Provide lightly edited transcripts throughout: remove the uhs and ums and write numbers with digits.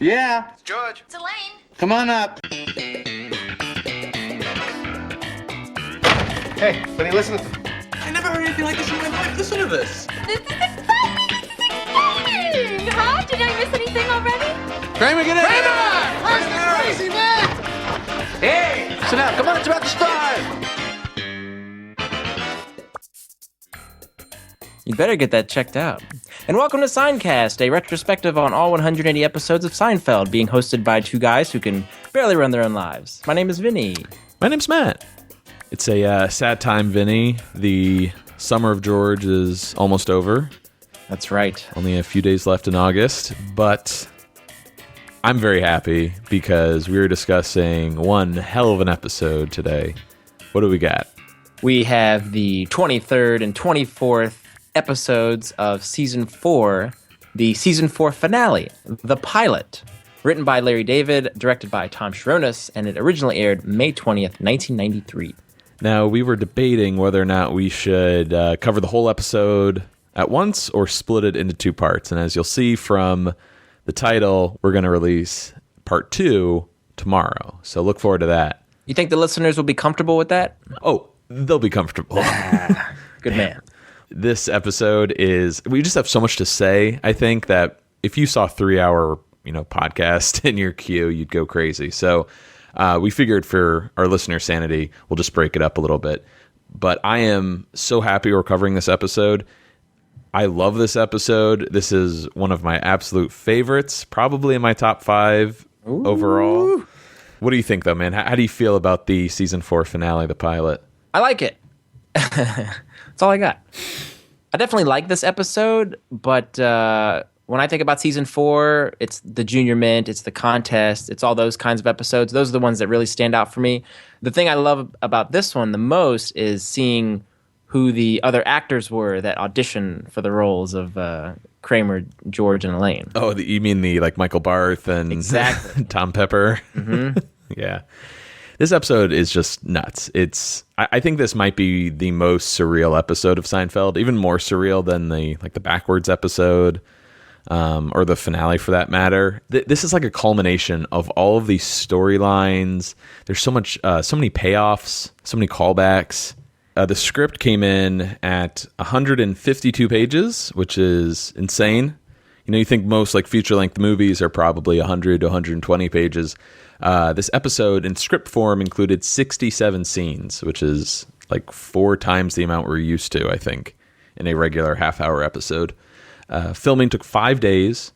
Yeah. It's George. It's Elaine. Come on up. Hey, what are you listening to? I never heard anything like this in my life. Listen to this. This is exciting! This is exciting! Huh? Did I miss anything already? Kramer, get in. Where's the crazy man? Hey, sit down. Come on, it's about to start. You better get that checked out. And welcome to Seincast, a retrospective on all 180 episodes of Seinfeld, being hosted by two guys who can barely run their own lives. My name is Vinny. My name's Matt. It's a sad time, Vinny. The summer of George is almost over. That's right. Only a few days left in August, but I'm very happy because we were discussing one hell of an episode today. What do we got? We have the 23rd and 24th episodes of Season 4, the Season 4 finale, The Pilot, written by Larry David, directed by Tom Sharonis, and it originally aired May 20th, 1993. Now, we were debating whether or not we should cover the whole episode at once or split it into two parts. And as you'll see from the title, we're going to release part 2 tomorrow. So look forward to that. You think the listeners will be comfortable with that? Oh, they'll be comfortable. Good man. This episode is, we just have so much to say. I think that if you saw a 3-hour, podcast in your queue, you'd go crazy. So we figured for our listener sanity, we'll just break it up a little bit. But I am so happy we're covering this episode. I love this episode. This is one of my absolute favorites, probably in my top 5 overall. What do you think, though, man? How do you feel about the season 4 finale, The Pilot? I like it. That's all I got. I definitely like this episode, but when I think about season 4, it's the Junior Mint, it's the contest, it's all those kinds of episodes. Those are the ones that really stand out for me. The thing I love about this one the most is seeing who the other actors were that auditioned for the roles of Kramer, George, and Elaine. Oh, you mean the Michael Barth and exactly. Tom Pepper? Mm-hmm. Yeah. This episode is just nuts. I think this might be the most surreal episode of Seinfeld, even more surreal than the backwards episode, or the finale for that matter. This is like a culmination of all of these storylines. There's so many payoffs, so many callbacks. The script came in at 152 pages, which is insane. You think most feature-length movies are probably 100 to 120 pages. This episode in script form included 67 scenes, which is 4 times the amount we're used to, I think, in a regular half-hour episode. Filming took 5 days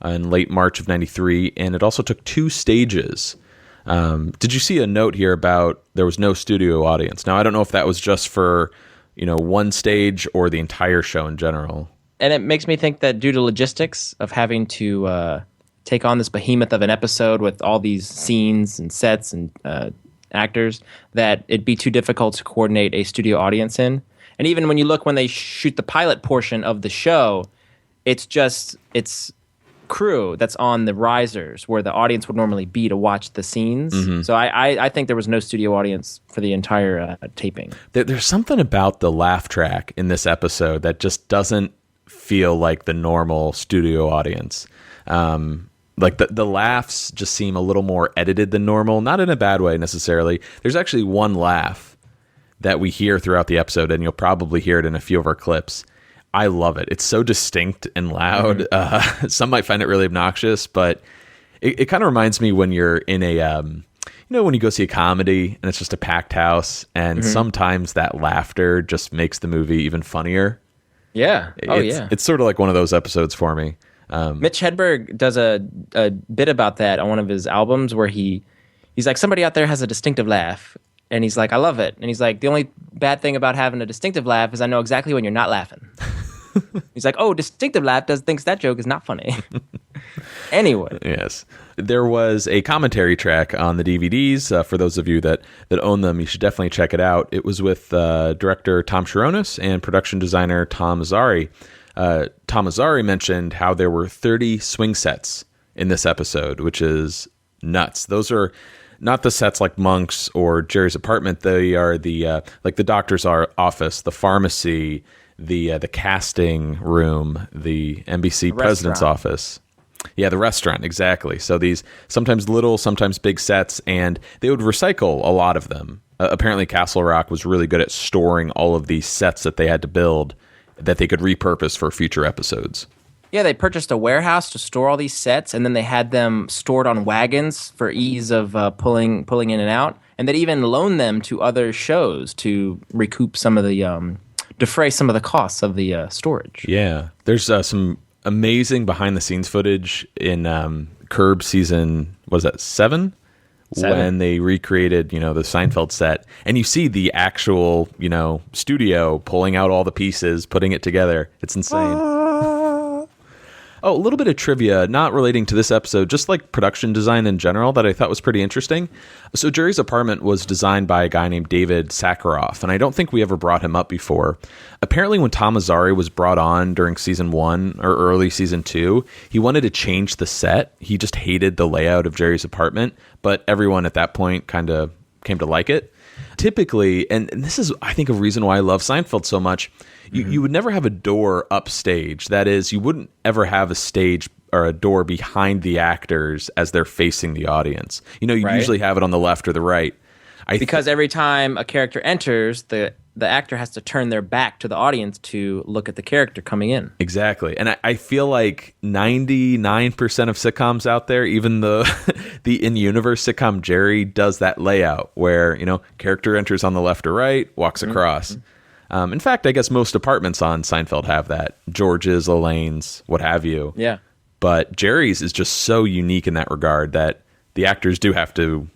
in late March of 93, and it also took 2 stages. Did you see a note here about there was no studio audience? Now, I don't know if that was just for, one stage or the entire show in general. And it makes me think that due to logistics of having to take on this behemoth of an episode with all these scenes and sets and actors, that it'd be too difficult to coordinate a studio audience in. And even when they shoot the pilot portion of the show, it's crew that's on the risers where the audience would normally be to watch the scenes. Mm-hmm. So I think there was no studio audience for the entire taping. There's something about the laugh track in this episode that just doesn't feel like the normal studio audience. The laughs just seem a little more edited than normal, not in a bad way necessarily. There's actually one laugh that we hear throughout the episode, and you'll probably hear it in a few of our clips. I love it. It's so distinct and loud. Mm-hmm. Some might find it really obnoxious, but it kind of reminds me when you're in a, when you go see a comedy and it's just a packed house, and mm-hmm. sometimes that laughter just makes the movie even funnier. Yeah. It's sort of like one of those episodes for me. Mitch Hedberg does a bit about that on one of his albums where he's like, somebody out there has a distinctive laugh. And he's like, I love it. And he's like, the only bad thing about having a distinctive laugh is I know exactly when you're not laughing. He's like, oh, distinctive laugh thinks that joke is not funny. Anyway. Yes. There was a commentary track on the DVDs. For those of you that own them, you should definitely check it out. It was with director Tom Sharonis and production designer Tom Azzari. Tom Azzari mentioned how there were 30 swing sets in this episode, which is nuts. Those are not the sets like Monk's or Jerry's apartment. They are the doctor's office, the pharmacy, the casting room, the NBC president's office. Yeah, the restaurant, exactly. So these sometimes little, sometimes big sets, and they would recycle a lot of them. Apparently, Castle Rock was really good at storing all of these sets that they had to build that they could repurpose for future episodes. Yeah, they purchased a warehouse to store all these sets, and then they had them stored on wagons for ease of pulling in and out. And they'd even loan them to other shows to recoup some of the defray some of the costs of the storage. Yeah, there's some amazing behind the scenes footage in Curb season, what is that, 7? When they recreated, the Seinfeld set, and you see the actual, studio pulling out all the pieces, putting it together. It's insane. Oh, a little bit of trivia, not relating to this episode, just like production design in general that I thought was pretty interesting. So Jerry's apartment was designed by a guy named David Sakharov, and I don't think we ever brought him up before. Apparently when Tom Azzari was brought on during season 1 or early season 2, he wanted to change the set. He just hated the layout of Jerry's apartment, but everyone at that point kind of came to like it. Typically, and this is, I think, a reason why I love Seinfeld so much, you would never have a door upstage. That is, you wouldn't ever have a stage or a door behind the actors as they're facing the audience. You usually have it on the left or the right. Because every time a character enters, the actor has to turn their back to the audience to look at the character coming in. Exactly. And I feel like 99% of sitcoms out there, even the in-universe sitcom Jerry does that layout where, character enters on the left or right, walks across. In fact, I guess most apartments on Seinfeld have that. George's, Elaine's, what have you. Yeah. But Jerry's is just so unique in that regard that the actors do have to,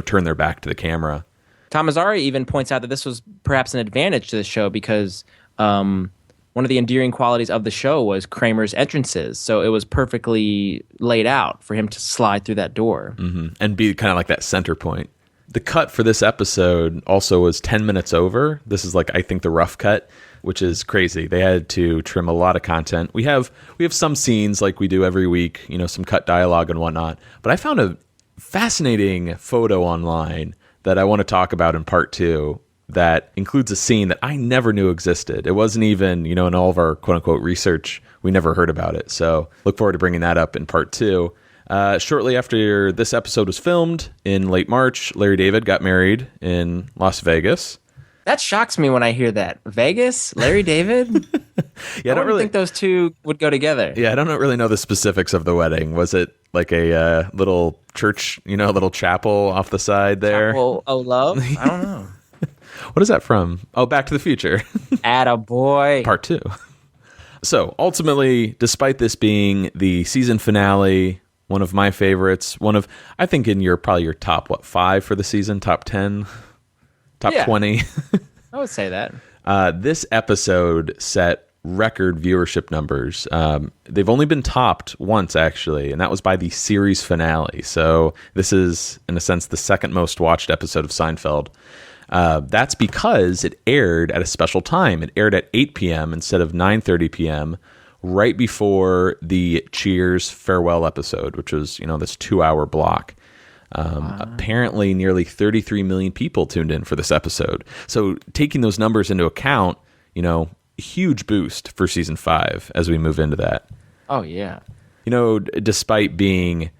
turn their back to the camera. Tom Azzari even points out that this was perhaps an advantage to the show because one of the endearing qualities of the show was Kramer's entrances. So it was perfectly laid out for him to slide through that door. Mm-hmm. And be kind of like that center point. The cut for this episode also was 10 minutes over. This is I think the rough cut, which is crazy. They had to trim a lot of content. We have some scenes like we do every week, some cut dialogue and whatnot. But I found a fascinating photo online that I want to talk about in part 2 that includes a scene that I never knew existed. It wasn't even, in all of our quote-unquote research, we never heard about it. So look forward to bringing that up in part 2. Shortly after this episode was filmed, in late March, Larry David got married in Las Vegas. That shocks me when I hear that. Vegas? Larry David? Yeah, I don't really think those two would go together. Yeah, I don't really know the specifics of the wedding. Was it like a little church, a little chapel off the side there? Chapel o' Love? I don't know. What is that from? Oh, Back to the Future. Attaboy. Part 2. So, ultimately, despite this being the season finale, one of my favorites, I think in probably your top, 5 for the season, top 10, top 20. I would say that. This episode set record viewership numbers. They've only been topped once, actually, and that was by the series finale. So this is, in a sense, the second most watched episode of Seinfeld. That's because it aired at a special time. It aired at 8 p.m. instead of 9:30 p.m., right before the Cheers farewell episode, which was, this 2-hour block. Apparently nearly 33 million people tuned in for this episode. So taking those numbers into account, huge boost for season 5 as we move into that. Oh, yeah. Despite being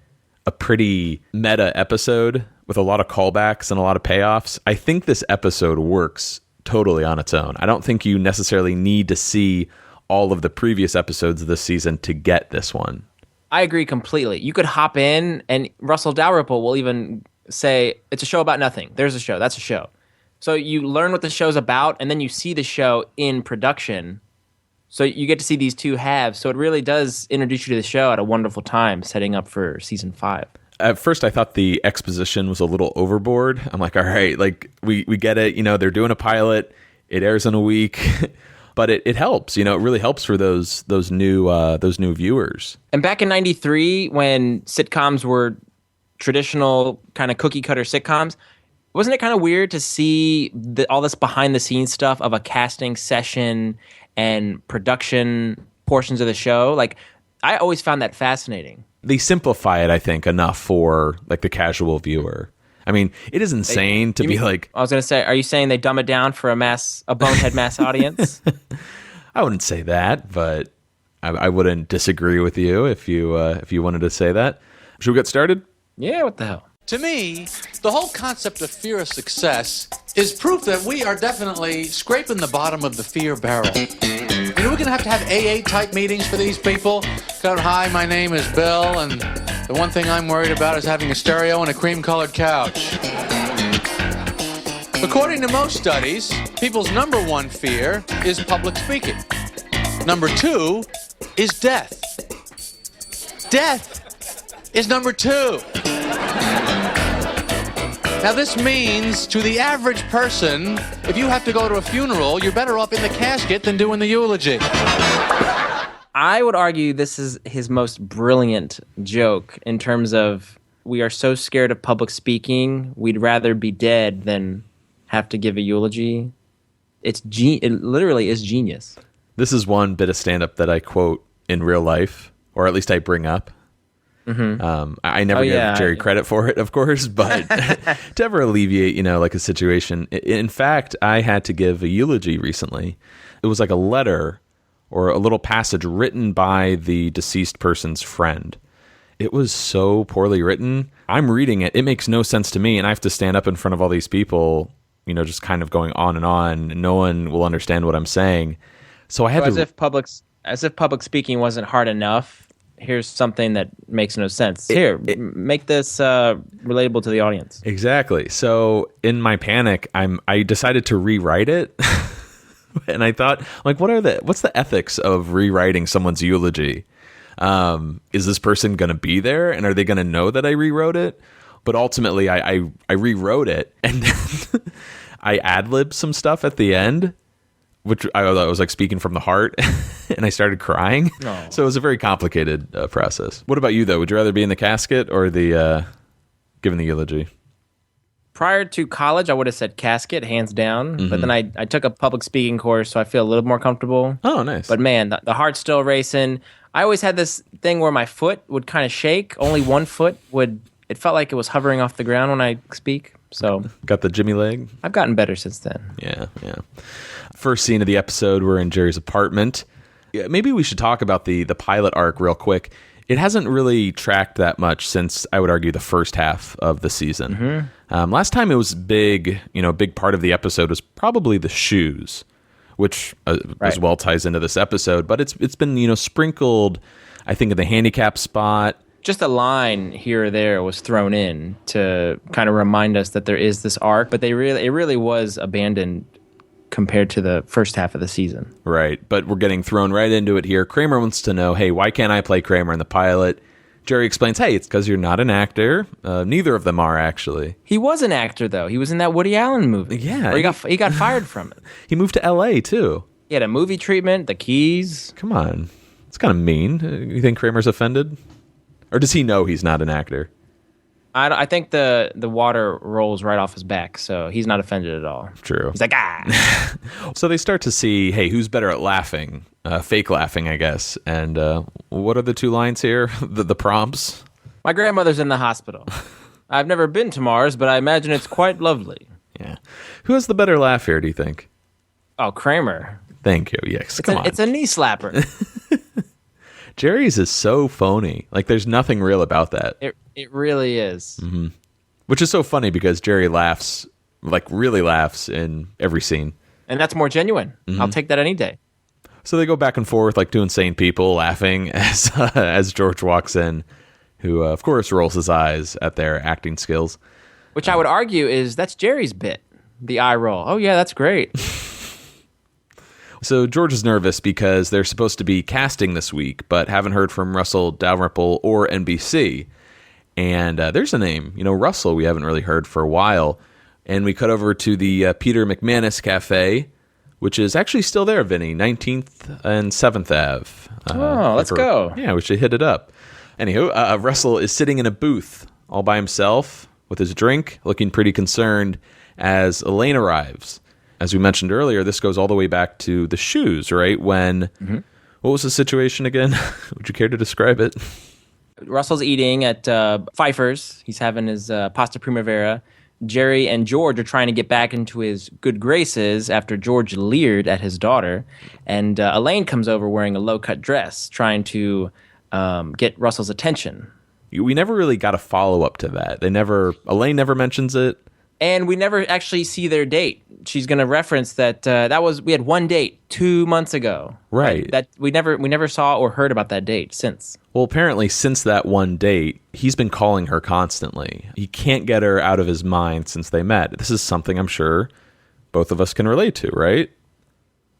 a pretty meta episode with a lot of callbacks and a lot of payoffs, I think this episode works totally on its own. I don't think you necessarily need to see all of the previous episodes of this season to get this one. I agree completely. You could hop in, and Russell Dalrymple will even say, it's a show about nothing. There's a show. That's a show. So you learn what the show's about, and then you see the show in production. So you get to see these two halves. So it really does introduce you to the show at a wonderful time, setting up for season 5. At first, I thought the exposition was a little overboard. I'm like, all right, we get it. They're doing a pilot. It airs in a week. But it helps, it really helps for those new viewers. And back in '93, when sitcoms were traditional kind of cookie cutter sitcoms, wasn't it kind of weird to see all this behind the scenes stuff of a casting session and production portions of the show? I always found that fascinating. They simplify it, I think, enough for the casual viewer. I mean, it is insane to be like... I was going to say, are you saying they dumb it down for a bonehead mass audience? I wouldn't say that, but I wouldn't disagree with you if you wanted to say that. Should we get started? Yeah, what the hell? To me, the whole concept of fear of success is proof that we are definitely scraping the bottom of the fear barrel. You know, we're going to have AA-type meetings for these people. Hi, my name is Bill, and the one thing I'm worried about is having a stereo and a cream-colored couch. According to most studies, people's number one fear is public speaking. Number two is death. Death is number two. Now, this means to the average person, if you have to go to a funeral, you're better off in the casket than doing the eulogy. I would argue this is his most brilliant joke in terms of we are so scared of public speaking, we'd rather be dead than have to give a eulogy. It literally is genius. This is one bit of stand-up that I quote in real life, or at least I bring up. Mm-hmm. I never give Jerry credit for it, of course, but to ever alleviate, like a situation. In fact, I had to give a eulogy recently. It was like a letter or a little passage written by the deceased person's friend. It was so poorly written. I'm reading it. It makes no sense to me, and I have to stand up in front of all these people, just kind of going on, and no one will understand what I'm saying. So I had to... As if public speaking wasn't hard enough, here's something that makes no sense. Make this relatable to the audience. Exactly. So in my panic, I decided to rewrite it. And I thought, what's the ethics of rewriting someone's eulogy? Is this person going to be there? And are they going to know that I rewrote it? But ultimately, I rewrote it. And then I ad-libbed some stuff at the end, which I was like speaking from the heart, and I started crying. No. So it was a very complicated process. What about you, though? Would you rather be in the casket or the giving the eulogy? Prior to college, I would have said casket, hands down. Mm-hmm. But then I took a public speaking course, so I feel a little more comfortable. Oh, nice. But man, the heart's still racing. I always had this thing where my foot would kind of shake. Only one foot would. It felt like it was hovering off the ground when I speak. So got the Jimmy leg? I've gotten better since then. Yeah. First scene of the episode, we're in Jerry's apartment. Yeah, maybe we should talk about the pilot arc real quick. It hasn't really tracked that much since, I would argue, the first half of the season. Mm-hmm. Last time it was big, big part of the episode was probably the shoes, which as well ties into this episode. But it's been, sprinkled, I think, in the handicap spot. Just a line here or there was thrown in to kind of remind us that there is this arc, but it really was abandoned compared to the first half of the season. Right, but we're getting thrown right into it here. Kramer wants to know, hey, why can't I play Kramer in the pilot? Jerry explains, hey, it's because you're not an actor. Neither of them are, actually. He was an actor, though. He was in that Woody Allen movie. Yeah. He got fired from it. He moved to L.A., too. He had a movie treatment, the keys. Come on. It's kind of mean. You think Kramer's offended? Or does he know he's not an actor? I think the water rolls right off his back, so he's not offended at all. True. He's like, ah! So they start to see, hey, who's better at laughing? Fake laughing, I guess. And what are the two lines here? The prompts? My grandmother's in the hospital. I've never been to Mars, but I imagine it's quite lovely. Yeah. Who has the better laugh here, do you think? Oh, Kramer. Thank you. Yes, come on. It's a knee slapper. Jerry's is so phony. Like, there's nothing real about that. It really is. Mm-hmm. Which is so funny because Jerry laughs, really laughs in every scene. And that's more genuine. Mm-hmm. I'll take that any day. So they go back and forth like two insane people laughing as George walks in, who, of course, rolls his eyes at their acting skills. Which I would argue that's Jerry's bit, the eye roll. Oh, yeah, that's great. So George is nervous because they're supposed to be casting this week, but haven't heard from Russell Dalrymple or NBC. And there's a name, Russell, we haven't really heard for a while. And we cut over to the Peter McManus Cafe, which is actually still there, Vinny, 19th and 7th Ave. Let's go. Yeah, we should hit it up. Anywho, Russell is sitting in a booth all by himself with his drink, looking pretty concerned as Elaine arrives. As we mentioned earlier, this goes all the way back to the shoes, right? When, what was the situation again? Would you care to describe it? Russell's eating at Pfeiffer's. He's having his pasta primavera. Jerry and George are trying to get back into his good graces after George leered at his daughter. And Elaine comes over wearing a low-cut dress, trying to get Russell's attention. We never really got a follow-up to that. Elaine never mentions it. And we never actually see their date. She's going to reference that we had one date 2 months ago. Right. That we never saw or heard about that date since. Well, apparently since that one date, he's been calling her constantly. He can't get her out of his mind since they met. This is something I'm sure both of us can relate to, right?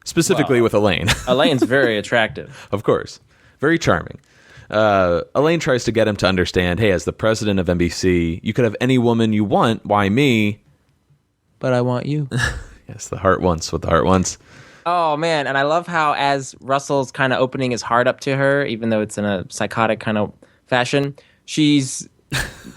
Specifically with Elaine. Elaine's very attractive. Of course. Very charming. Elaine tries to get him to understand, hey, as the president of NBC, you could have any woman you want. Why me? But I want you. Yes, the heart wants what the heart wants. Oh, man. And I love how as Russell's kind of opening his heart up to her, even though it's in a psychotic kind of fashion, she's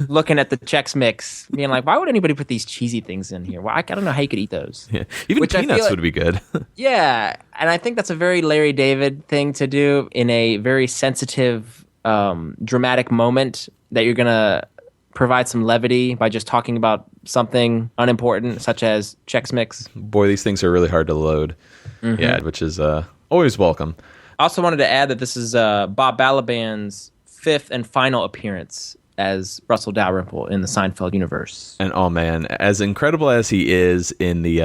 looking at the Chex Mix, being like, why would anybody put these cheesy things in here? Well, I don't know how you could eat those. Yeah. Even peanuts would be good. Yeah. And I think that's a very Larry David thing to do in a very sensitive, dramatic moment that you're going to provide some levity by just talking about something unimportant, such as Chex Mix. Boy, these things are really hard to load. Mm-hmm. Yeah, which is always welcome. I also wanted to add that this is Bob Balaban's 5th and final appearance as Russell Dalrymple in the Seinfeld universe. And oh man, as incredible as he is in the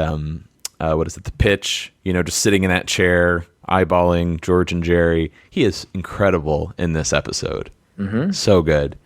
the pitch, just sitting in that chair eyeballing George and Jerry, he is incredible in this episode. Mm-hmm. So good.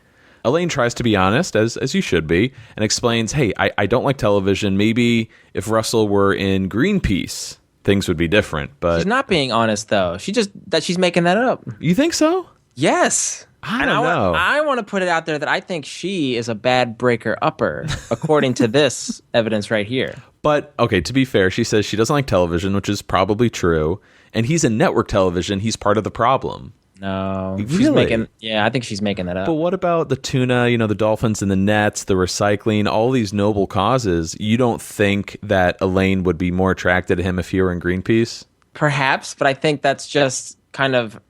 Elaine tries to be honest, as you should be, and explains, hey, I don't like television. Maybe if Russell were in Greenpeace, things would be different. But she's not being honest, though. She's making that up. You think so? Yes. I don't know. I want to put it out there that I think she is a bad breaker-upper, according to this evidence right here. But, okay, to be fair, she says she doesn't like television, which is probably true. And he's in network television. He's part of the problem. No. Really? I think she's making that up. But what about the tuna, the dolphins and the nets, the recycling, all these noble causes? You don't think that Elaine would be more attracted to him if he were in Greenpeace? Perhaps, but I think that's just kind of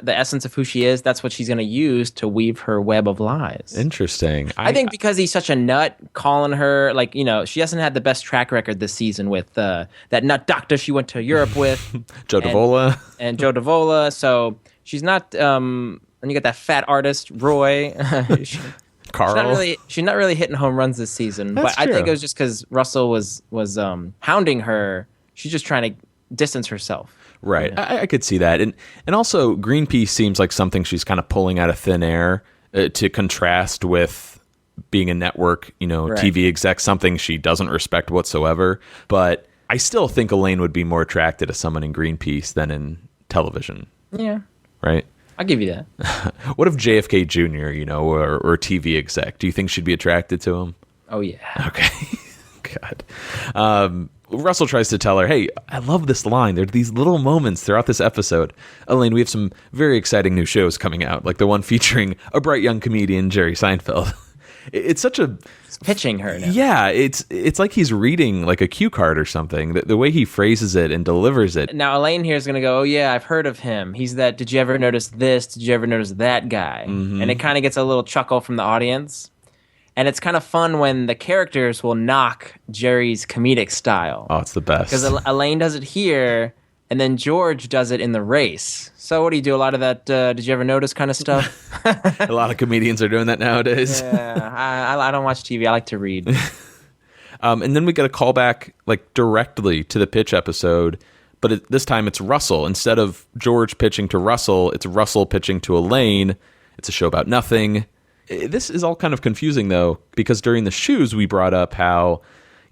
the essence of who she is. That's what she's going to use to weave her web of lies. Interesting. I think because he's such a nut, calling her, she hasn't had the best track record this season with that nut doctor she went to Europe with. Joe Davola. And Joe Davola. So she's not, and you got that fat artist, Roy. Carl. She's not really hitting home runs this season. That's but true. I think it was just because Russell was hounding her. She's just trying to distance herself. Right. I could see that. And also, Greenpeace seems like something she's kind of pulling out of thin air to contrast with being a network, right. TV exec, something she doesn't respect whatsoever. But I still think Elaine would be more attracted to someone in Greenpeace than in television. Yeah. Right? I'll give you that. What if JFK Jr., or TV exec? Do you think she'd be attracted to him? Oh, yeah. Okay. God. Russell tries to tell her, hey, I love this line. There are these little moments throughout this episode. Elaine, we have some very exciting new shows coming out, like the one featuring a bright young comedian, Jerry Seinfeld. It's such a... It's pitching her now. Yeah, it's like he's reading like a cue card or something. The way he phrases it and delivers it. Now, Elaine here is going to go, oh, yeah, I've heard of him. He's that, did you ever notice this? Did you ever notice that guy? Mm-hmm. And it kind of gets a little chuckle from the audience. And it's kind of fun when the characters will knock Jerry's comedic style. Oh, it's the best. Because Elaine does it here, and then George does it in the race. So what do you do? A lot of that, did you ever notice kind of stuff? A lot of comedians are doing that nowadays. Yeah, I don't watch TV. I like to read. And then we get a callback directly to the pitch episode. But this time it's Russell. Instead of George pitching to Russell, it's Russell pitching to Elaine. It's a show about nothing. This is all kind of confusing, though, because during the shoes, we brought up how,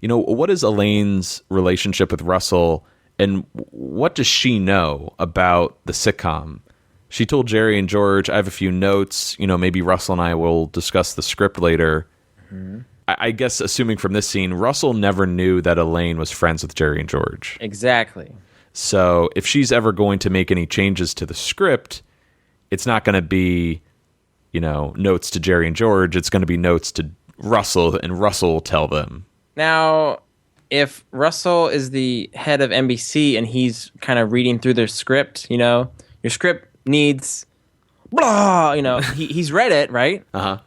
what is Elaine's relationship with Russell, and what does she know about the sitcom? She told Jerry and George, I have a few notes, maybe Russell and I will discuss the script later. Mm-hmm. I guess, assuming from this scene, Russell never knew that Elaine was friends with Jerry and George. Exactly. So if she's ever going to make any changes to the script, it's not going to be... notes to Jerry and George, it's going to be notes to Russell, and Russell will tell them. Now, if Russell is the head of NBC and he's kind of reading through their script, your script needs blah, he's read it, right? Uh-huh.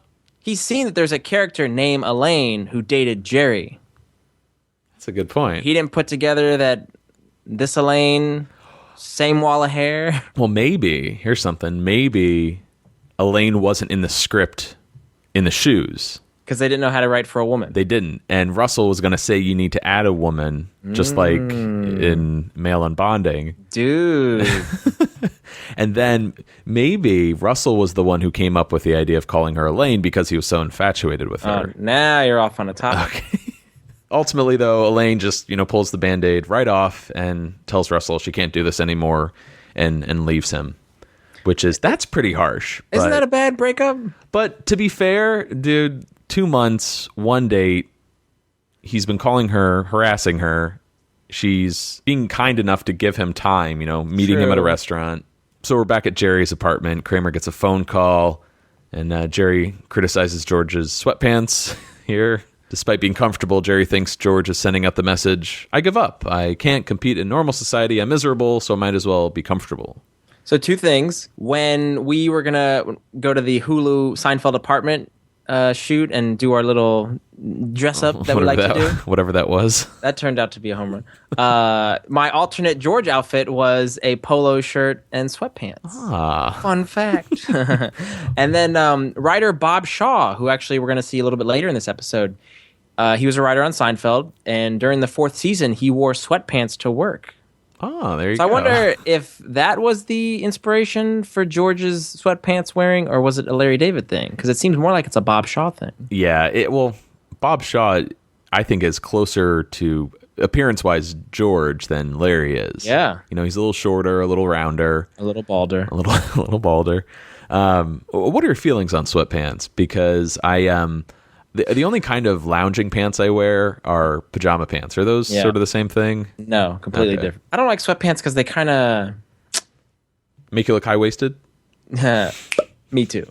he's seen that there's a character named Elaine who dated Jerry. That's a good point. He didn't put together that this Elaine, same wall of hair. Well, maybe. Here's something. Maybe Elaine wasn't in the script in the shoes. Because they didn't know how to write for a woman. They didn't. And Russell was going to say you need to add a woman, just like in Mail Unbonding. Dude. And then maybe Russell was the one who came up with the idea of calling her Elaine because he was so infatuated with her. Now you're off on a topic. Okay. Ultimately, though, Elaine just, pulls the Band-Aid right off and tells Russell she can't do this anymore and leaves him. That's pretty harsh. Isn't that a bad breakup? But to be fair, dude, 2 months, 1 date, he's been calling her, harassing her. She's being kind enough to give him time, meeting him at a restaurant. So we're back at Jerry's apartment. Kramer gets a phone call, and Jerry criticizes George's sweatpants here. Despite being comfortable, Jerry thinks George is sending out the message, I give up. I can't compete in normal society. I'm miserable, so I might as well be comfortable. So 2 things. When we were going to go to the Hulu Seinfeld apartment shoot and do our little dress up that we like to do. Whatever that was. That turned out to be a home run. My alternate George outfit was a polo shirt and sweatpants. Ah. Fun fact. And then writer Bob Shaw, who actually we're going to see a little bit later in this episode, he was a writer on Seinfeld, and during the 4th season, he wore sweatpants to work. Oh, there you go. So I wonder if that was the inspiration for George's sweatpants wearing, or was it a Larry David thing? Because it seems more like it's a Bob Shaw thing. Yeah, Bob Shaw, I think, is closer to appearance-wise George than Larry is. Yeah. He's a little shorter, a little rounder. A little balder. A little balder. What are your feelings on sweatpants? Because the only kind of lounging pants I wear are pajama pants. Are those sort of the same thing? No, completely different. I don't like sweatpants because they kind of... Make you look high-waisted? Me too.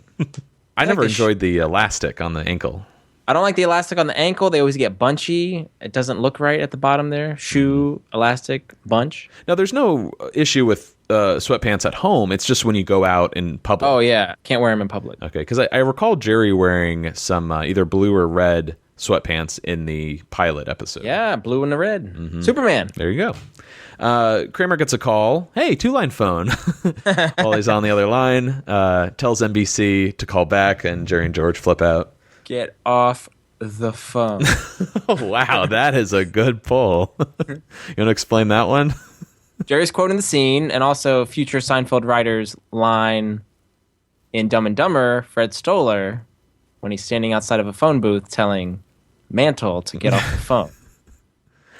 I never enjoyed the elastic on the ankle. I don't like the elastic on the ankle. They always get bunchy. It doesn't look right at the bottom there. Shoe, elastic, bunch. Now, there's no issue with sweatpants at home. It's just when you go out in public. Oh, yeah. Can't wear them in public. Okay, because I recall Jerry wearing some either blue or red sweatpants in the pilot episode. Yeah, blue and the red. Mm-hmm. Superman. There you go. Kramer gets a call. Hey, 2-line phone. While he's on the other line, tells NBC to call back, and Jerry and George flip out. Get off the phone. Oh, wow, that is a good pull. You want to explain that one? Jerry's quoting the scene, and also future Seinfeld writer's line in Dumb and Dumber, Fred Stoller, when he's standing outside of a phone booth telling Mantle to get off the phone.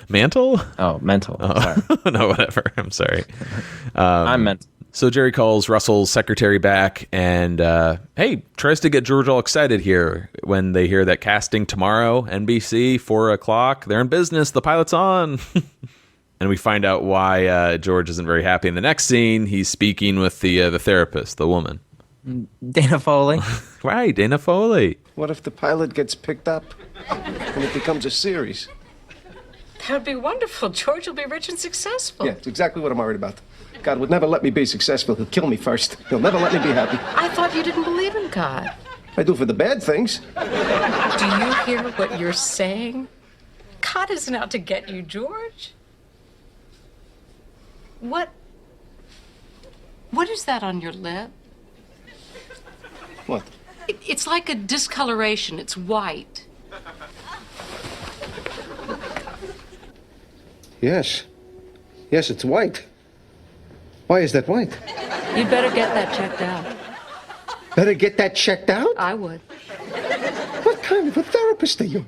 Mantle? Oh, Mental. Oh. Sorry. No, whatever. I'm sorry. I'm mental. So Jerry calls Russell's secretary back and, tries to get George all excited here when they hear that casting tomorrow, NBC, 4 o'clock, they're in business, the pilot's on. And we find out why George isn't very happy in the next scene. He's speaking with the therapist, the woman. Dana Foley. Right, Dana Foley. What if the pilot gets picked up and it becomes a series? That would be wonderful. George will be rich and successful. Yeah, it's exactly what I'm worried about. God would never let me be successful. He'll kill me first. He'll never let me be happy. I thought you didn't believe in God. I do for the bad things. Do you hear what you're saying? God isn't out to get you, George. What is that on your lip? What? It's like a discoloration. It's white. Yes. Yes, it's white. Why is that white? You'd better get that checked out. Better get that checked out? I would. What kind of a therapist are you?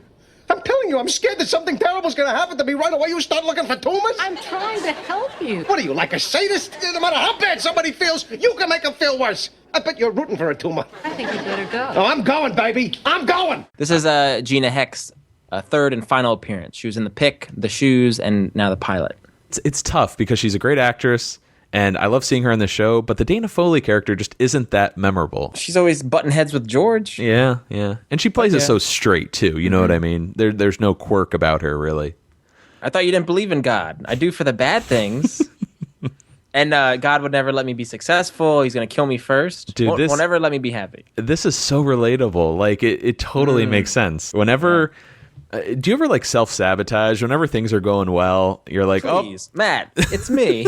I'm telling you, I'm scared that something terrible's going to happen to me right away. You start looking for tumors? I'm trying to help you. What are you, like a sadist? No matter how bad somebody feels, you can make them feel worse. I bet you're rooting for a tumor. I think you better go. Oh, I'm going, baby. I'm going. This is Gina Heck's third and final appearance. She was in The Pick, The Shoes, and now The Pilot. It's tough because she's a great actress, and I love seeing her in the show, but the Dana Foley character just isn't that memorable. She's always butting heads with George. Yeah. And she plays it so straight, too. You know what I mean? There's no quirk about her, really. I thought you didn't believe in God. I do for the bad things. And God would never let me be successful. He's going to kill me first. Dude, Won't never let me be happy. This is so relatable. Like, it totally makes sense. Whenever... do you ever, like, self-sabotage? Whenever things are going well, you're like, Please, Matt, it's me.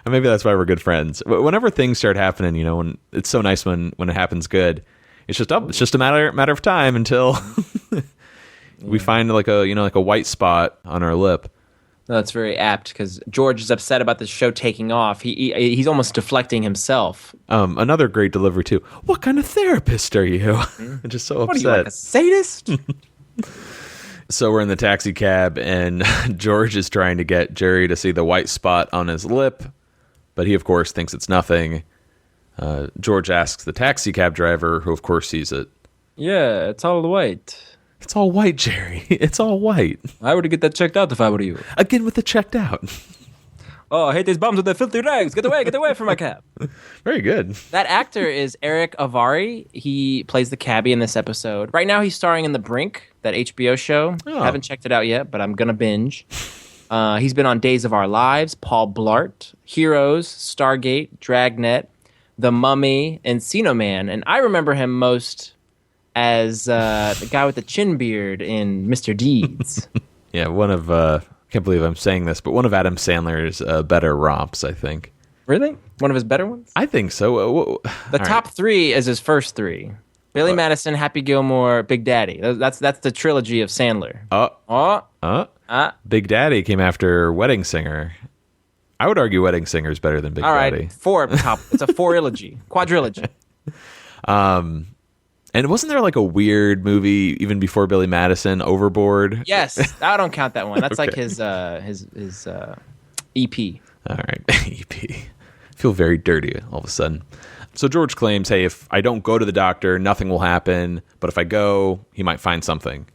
And maybe that's why we're good friends. Whenever things start happening, you know, when it's so nice when it happens good, it's just a matter of time until we find like a white spot on our lip. No, that's very apt because George is upset about the show taking off. He's almost deflecting himself. Another great delivery too. What kind of therapist are you? Just so upset. What are you, like a sadist? So we're in the taxi cab, and George is trying to get Jerry to see the white spot on his lip, but he, of course, thinks it's nothing. George asks the taxi cab driver, who, of course, sees it. Yeah, it's all white. It's all white, Jerry. It's all white. I would get that checked out if I were you. Again with the checked out. Oh, I hate these bums with their filthy rags. Get away from my cab. Very good. That actor is Eric Avari. He plays the cabbie in this episode. Right now, he's starring in The Brink, that HBO show. Oh. I haven't checked it out yet, but I'm going to binge. He's been on Days of Our Lives, Paul Blart, Heroes, Stargate, Dragnet, The Mummy, Encino Man. And I remember him most as the guy with the chin beard in Mr. Deeds. Yeah, one of, can't believe I'm saying this, but one of Adam Sandler's better romps, I think. Really? One of his better ones? I think so. The top three is his first three. Billy Madison, Happy Gilmore, Big Daddy. That's the trilogy of Sandler. Big Daddy came after Wedding Singer. I would argue Wedding Singer is better than Big Daddy. All right, four top. It's a four-ilogy, quadrilogy. And wasn't there like a weird movie even before Billy Madison, Overboard? Yes, I don't count that one. That's like Okay. his EP. All right, EP. Feel very dirty all of a sudden. So George claims, hey, if I don't go to the doctor, nothing will happen. But if I go, he might find something.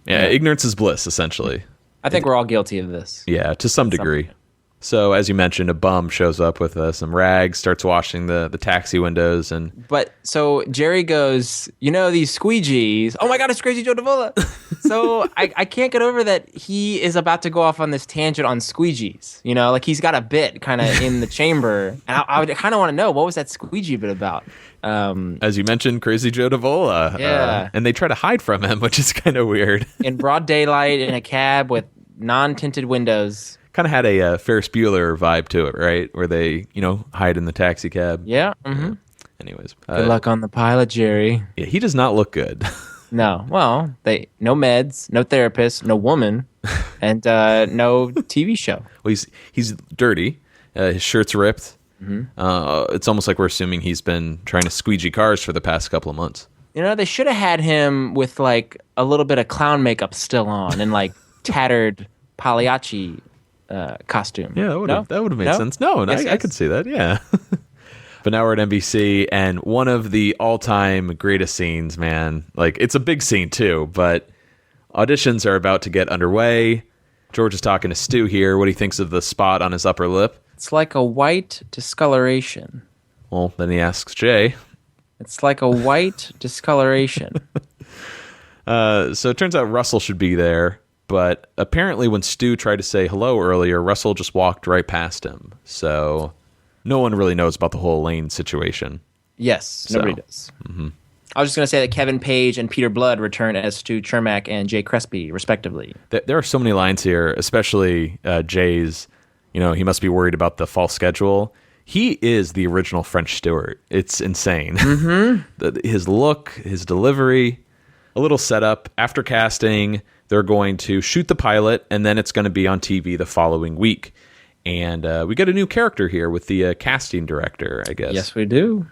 Yeah, ignorance is bliss, essentially. I think we're all guilty of this. Yeah, to some degree. So, as you mentioned, a bum shows up with some rags, starts washing the taxi windows, and But so Jerry goes, these squeegees. Oh my God, it's Crazy Joe Davola. So I can't get over that he is about to go off on this tangent on squeegees. Like he's got a bit kind of in the chamber. And I would kind of want to know, what was that squeegee bit about? as you mentioned, Crazy Joe Davola. Yeah. And they try to hide from him, which is kind of weird. In broad daylight, in a cab with non-tinted windows. Kind of had a Ferris Bueller vibe to it, right? Where they, hide in the taxi cab. Yeah. Mm-hmm. Anyways. Good luck on the pilot, Jerry. Yeah, he does not look good. No. Well, no meds, no therapist, no woman, and no TV show. Well, he's dirty. His shirt's ripped. Mm-hmm. It's almost like we're assuming he's been trying to squeegee cars for the past couple of months. They should have had him with like a little bit of clown makeup still on and like tattered Pagliacci costume. Yeah, that would have made sense. No, Yes, I could see that. Yeah. But now we're at NBC, and one of the all-time greatest scenes, man. Like, it's a big scene too, but auditions are about to get underway. George is talking to Stu here. What he thinks of the spot on his upper lip. It's like a white discoloration. Well, then he asks Jay. It's like a white discoloration. So it turns out Russell should be there, but apparently when Stu tried to say hello earlier, Russell just walked right past him. So no one really knows about the whole Lane situation. Yes, nobody does. Mm-hmm. I was just going to say that Kevin Page and Peter Blood return as Stu Chermak and Jay Crespi, respectively. There are so many lines here, especially Jay's, he must be worried about the fall schedule. He is the original French Stewart. It's insane. Mm-hmm. His look, his delivery, a little setup. After casting, they're going to shoot the pilot, and then it's going to be on TV the following week. And we get a new character here with the casting director, I guess. Yes, we do.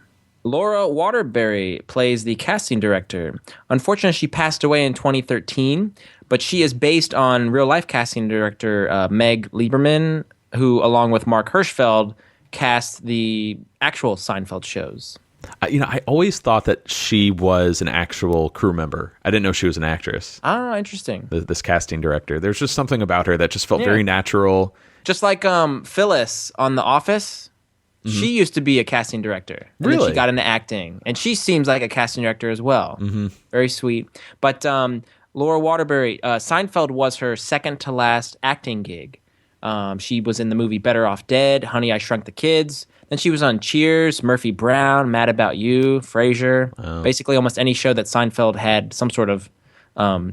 Laura Waterbury plays the casting director. Unfortunately, she passed away in 2013, but she is based on real-life casting director Meg Lieberman, who, along with Mark Hirschfeld, cast the actual Seinfeld shows. I always thought that she was an actual crew member. I didn't know she was an actress. Ah, interesting. This casting director. There's just something about her that just felt very natural. Just like Phyllis on The Office. She used to be a casting director. And Really? then she got into acting. And she seems like a casting director as well. Mm-hmm. Very sweet. But Laura Waterbury, Seinfeld was her second to last acting gig. She was in the movie Better Off Dead, Honey, I Shrunk the Kids. Then she was on Cheers, Murphy Brown, Mad About You, Frasier. Basically almost any show that Seinfeld had some sort of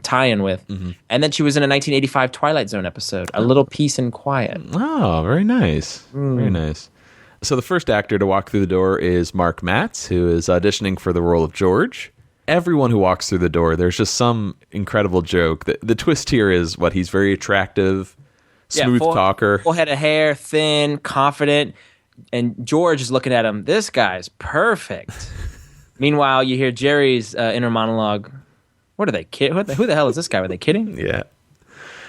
tie-in with. And then she was in a 1985 Twilight Zone episode, A Little Peace and Quiet. Oh, very nice. Very nice. So the first actor to walk through the door is Mark Matz, who is auditioning for the role of George. Everyone who walks through the door, there's just some incredible joke. The twist here is he's very attractive, smooth talker. Full head of hair, thin, confident. And George is looking at him, this guy's perfect. Meanwhile, you hear Jerry's inner monologue. What are they kidding? Who the hell is this guy? Were they kidding? Yeah.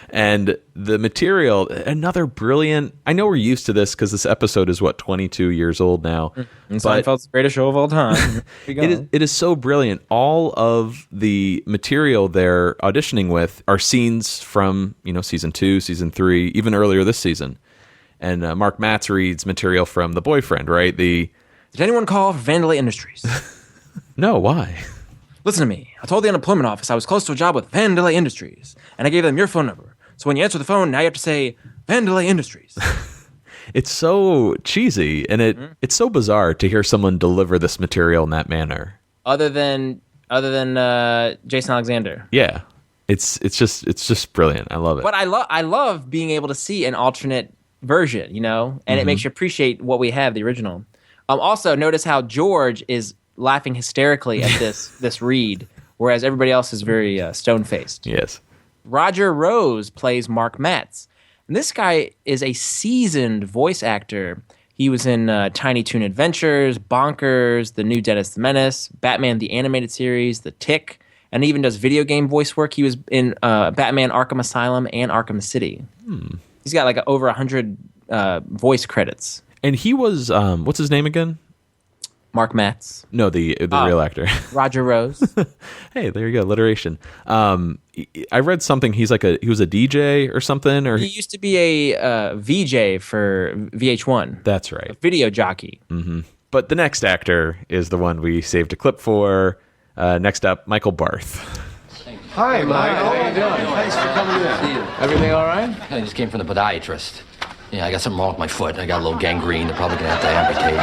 And the material, another brilliant... I know we're used to this because this episode is, 22 years old now. And Seinfeld's the greatest show of all time. It is so brilliant. All of the material they're auditioning with are scenes from, season 2, season 3, even earlier this season. And Mark Matz reads material from The Boyfriend, right? Did anyone call for Vandelay Industries? No, why? Listen to me. I told the unemployment office I was close to a job with Vandelay Industries, and I gave them your phone number. So when you answer the phone, now you have to say Vandelay Industries. It's so cheesy, and it's so bizarre to hear someone deliver this material in that manner. Other than Jason Alexander. Yeah, it's just brilliant. I love it. But I love being able to see an alternate version, and it makes you appreciate what we have, the original. Also, notice how George is laughing hysterically at this read, whereas everybody else is very stone-faced. Yes. Roger Rose plays Mark Matz. And this guy is a seasoned voice actor. He was in Tiny Toon Adventures, Bonkers, The New Dennis the Menace, Batman the Animated Series, The Tick, and he even does video game voice work. He was in Batman Arkham Asylum and Arkham City. He's got like over 100 voice credits. And he was, what's his name again? Mark Matz. No, the real actor. Roger Rose. Hey, there you go, alliteration. I read something. He was a DJ or something, or he used to be a VJ for VH1. That's right, a video jockey. Mm-hmm. But the next actor is the one we saved a clip for. Next up, Michael Barth. Hi, Michael. How you doing? Thanks for coming in. See you. Everything all right? I just came from the podiatrist. Yeah, I got something wrong with my foot. I got a little gangrene. They're probably gonna have to amputate.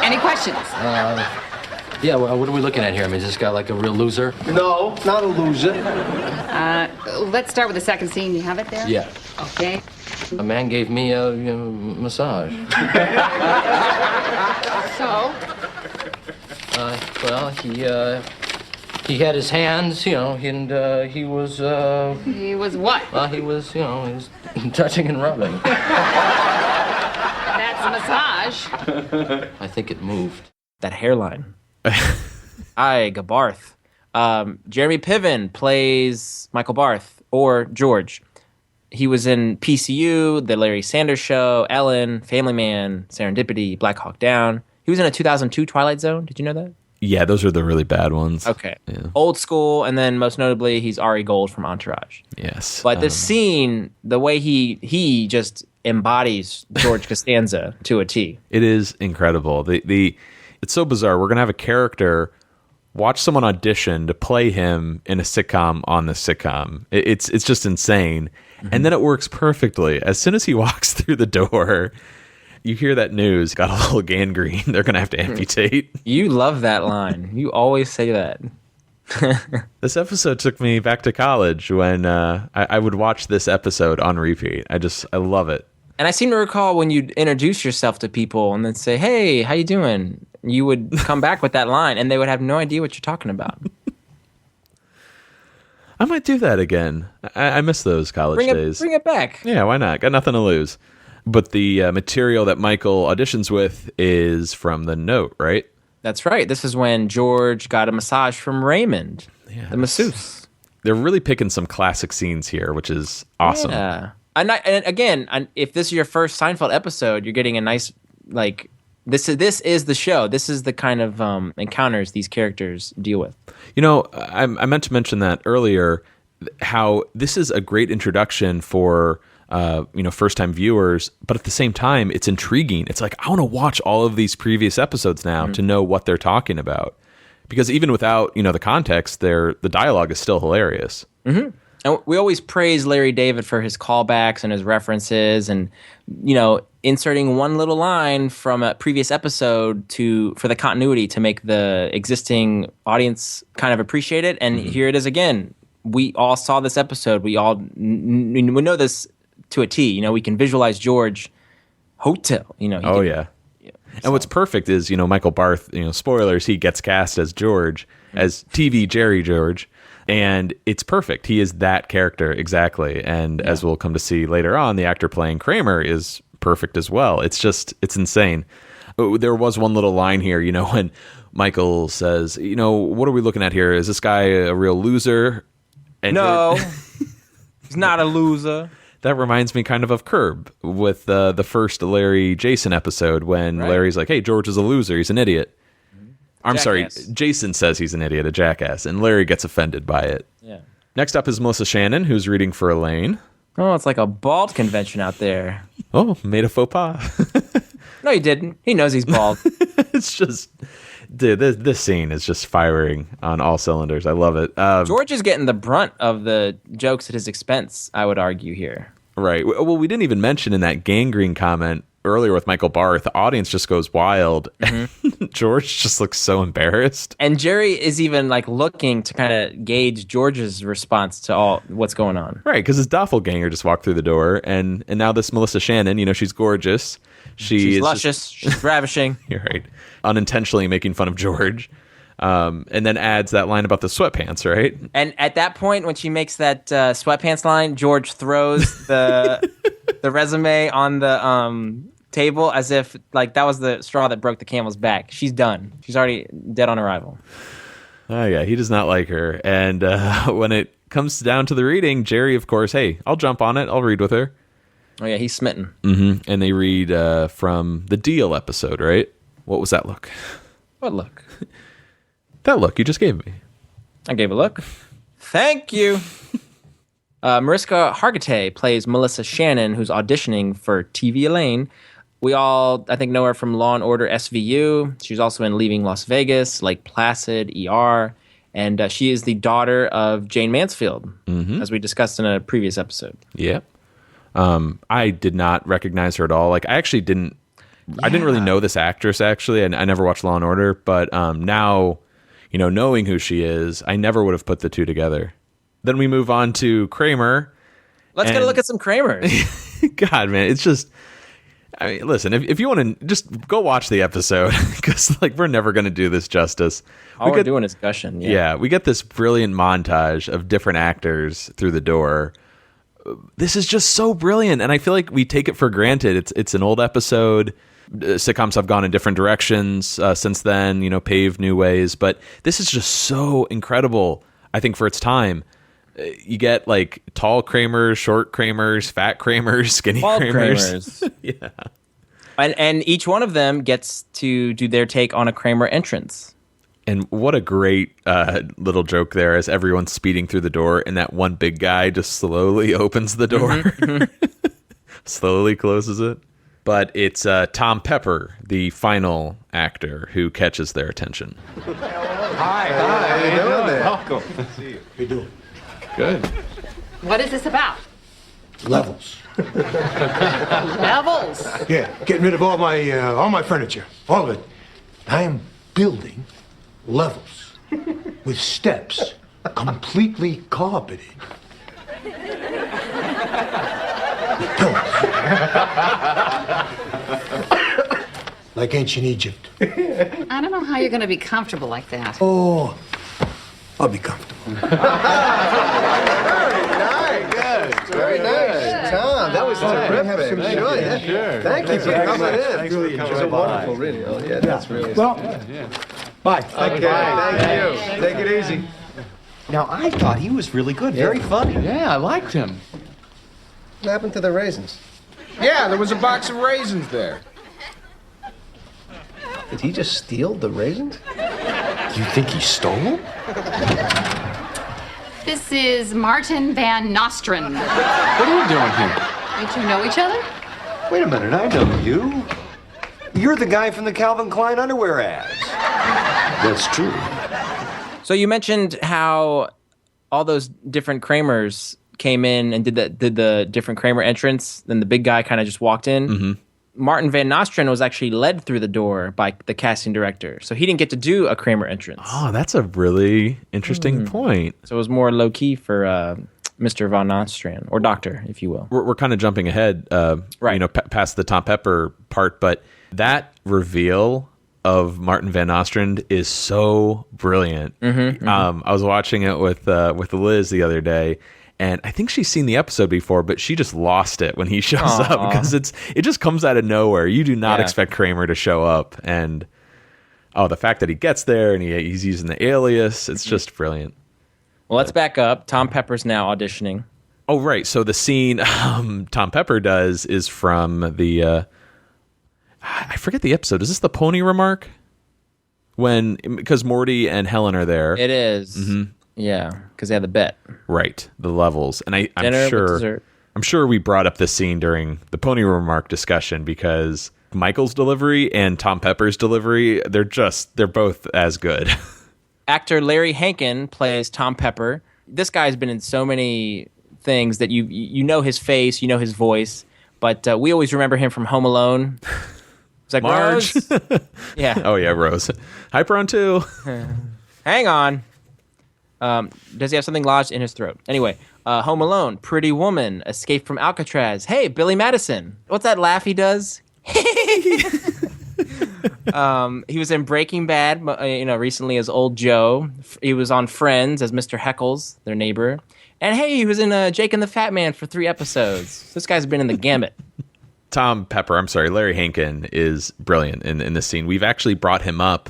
Any questions? Yeah, well, what are we looking at here? I mean, is this guy like a real loser? No, not a loser. Let's start with the second scene. You have it there? Yeah. Okay. A man gave me a massage. So? Well, he had his hands, and he was. He was what? Well, he was touching and rubbing. That's a massage. I think it moved. That hairline. Hi, Gabarth. Jeremy Piven plays Michael Barth, or George. He was in PCU, The Larry Sanders Show, Ellen, Family Man, Serendipity, Black Hawk Down. He was in a 2002 Twilight Zone. Did you know that? Yeah, those are the really bad ones. Okay. Yeah. Old School, and then most notably, he's Ari Gold from Entourage. Yes. But this scene, the way he just embodies George Costanza to a T. It is incredible. It's so bizarre. We're going to have a character watch someone audition to play him in a sitcom on the sitcom. It's just insane. Mm-hmm. And then it works perfectly. As soon as he walks through the door, you hear that news, got a little gangrene, they're going to have to amputate. You love that line. You always say that. This episode took me back to college when I would watch this episode on repeat. I love it. And I seem to recall when you'd introduce yourself to people and then say, hey, how you doing? You would come back with that line and they would have no idea what you're talking about. I might do that again. I miss those college days. Bring it back. Yeah, why not? Got nothing to lose. But the material that Michael auditions with is from The Note, right? That's right. This is when George got a massage from Raymond, the masseuse. They're really picking some classic scenes here, which is awesome. Yeah. And again, if this is your first Seinfeld episode, you're getting a nice, like, this is the show. This is the kind of encounters these characters deal with. I meant to mention that earlier, how this is a great introduction for first-time viewers, but at the same time, it's intriguing. It's like, I want to watch all of these previous episodes now to know what they're talking about. Because even without, the context, the dialogue is still hilarious. Mm-hmm. And we always praise Larry David for his callbacks and his references and, inserting one little line from a previous episode for the continuity to make the existing audience kind of appreciate it. And here it is again. We all saw this episode. We all we know this to a T. We can visualize George Hotel. Yeah. And what's perfect is, Michael Barth, spoilers, he gets cast as George, as TV Jerry George. And it's perfect. He is that character exactly. And as we'll come to see later on, the actor playing Kramer is perfect as well. It's insane. There was one little line here, when Michael says, what are we looking at here? Is this guy a real loser? And no, he's not a loser. That reminds me kind of Curb with the first Larry Jason episode when Larry's like, hey, George is a loser. He's an idiot. I'm sorry, Jason says he's an idiot, a jackass, and Larry gets offended by it. Yeah. Next up is Melissa Shannon, who's reading for Elaine. Oh, it's like a bald convention out there. Oh, made a faux pas. No, he didn't. He knows he's bald. It's just, dude, this scene is just firing on all cylinders. I love it. George is getting the brunt of the jokes at his expense, I would argue here. Right. Well, we didn't even mention in that gangrene comment earlier with Michael Barth, the audience just goes wild. George just looks so embarrassed. And Jerry is even looking to kind of gauge George's response to all what's going on. Right, because his doppelganger just walked through the door, and now this Melissa Shannon, she's gorgeous. She's luscious. She's ravishing. You're right. Unintentionally making fun of George. And then adds that line about the sweatpants, right? And at that point, when she makes that sweatpants line, George throws the resume on the table as if that was the straw that broke the camel's back. She's done. She's already dead on arrival. Oh, yeah. He does not like her. And when it comes down to the reading, Jerry, of course, hey, I'll jump on it. I'll read with her. Oh, yeah. He's smitten. Mm-hmm. And they read from the Deal episode, right? What was that look? What look? That look you just gave me. I gave a look. Thank you. Mariska Hargitay plays Melissa Shannon, who's auditioning for TV Elaine. We all, I think, know her from Law & Order SVU. She's also in Leaving Las Vegas, Lake Placid, ER. And she is the daughter of Jane Mansfield, as we discussed in a previous episode. Yeah. I did not recognize her at all. I didn't really know this actress, actually. I never watched Law & Order. But now, knowing who she is, I never would have put the two together. Then we move on to Kramer. Let's get a look at some Kramer. God, man, it's just... listen, if you want to just go watch the episode, because we're never going to do this justice. All we're doing is gushing. Yeah, we get this brilliant montage of different actors through the door. This is just so brilliant, and I feel like we take it for granted. It's an old episode. Sitcoms have gone in different directions since then, paved new ways. But this is just so incredible, I think, for its time. You get tall Kramers, short Kramers, fat Kramers, skinny Bald Kramers. Yeah. And each one of them gets to do their take on a Kramer entrance. And what a great little joke there as everyone's speeding through the door and that one big guy just slowly opens the door. Slowly closes it. But it's Tom Pepper, the final actor, who catches their attention. Hi. How you doing there? Welcome. Good to see you. How you doing? Good. What is this about? Levels. Levels. Yeah, getting rid of all my furniture, all of it. I am building levels with steps completely carpeted. Like ancient Egypt. I don't know how you're going to be comfortable like that. Oh, I'll be comfortable. Very nice. Tom, that was terrific. Have some joy. Yeah. Sure. Thank you for coming in. Thanks for coming so wonderful, really. Oh, yeah, that's really well. Bye. Okay. Thank you. Take it easy. Now, I thought he was really good, very funny. Yeah, I liked him. What happened to the raisins? Yeah, there was a box of raisins there. Did he just steal the raisins? You think he stole them? This is Martin Van Nostrand. What are you doing here? Don't you know each other? Wait a minute, I know you. You're the guy from the Calvin Klein underwear ads. That's true. So you mentioned how all those different Kramers came in and did the different Kramer entrance, then the big guy kind of just walked in. Mm-hmm. Martin Van Nostrand was actually led through the door by the casting director, so he didn't get to do a Kramer entrance. Oh, that's a really interesting point. So it was more low key for Mr. Von Nostrand, or Doctor, if you will. We're kind of jumping ahead, Right. past the Tom Pepper part, but that reveal of Martin Van Nostrand is so brilliant. I was watching it with Liz the other day, and I think she's seen the episode before, but she just lost it when he shows up because it just comes out of nowhere. You do not expect Kramer to show up, and the fact that he gets there and he's using the alias, it's just brilliant. Well, let's back up. Tom Pepper's now auditioning. Oh, right. So the scene Tom Pepper does is from the I forget the episode. Is this the pony remark? Because Morty and Helen are there. It is. Yeah, because they had the bet. Right, the levels, and Dinner I'm with sure dessert. I'm sure we brought up this scene during the pony remark discussion because Michael's delivery and Tom Pepper's delivery, they're both as good. Actor Larry Hankin plays Tom Pepper. This guy's been in so many things that you know his face, you know his voice, but we always remember him from Home Alone. It's like, Marge. Rose? Yeah. Oh yeah, Rose. Hi, Prawn 2. Hang on. Does he have something lodged in his throat? Anyway, Home Alone, Pretty Woman, Escape from Alcatraz. Hey, Billy Madison. What's that laugh he does? He was in Breaking Bad, recently as Old Joe. He was on Friends as Mr. Heckles, their neighbor. And hey, he was in Jake and the Fat Man for 3 episodes. This guy's been in the gamut. Larry Hankin is brilliant in this scene. We've actually brought him up,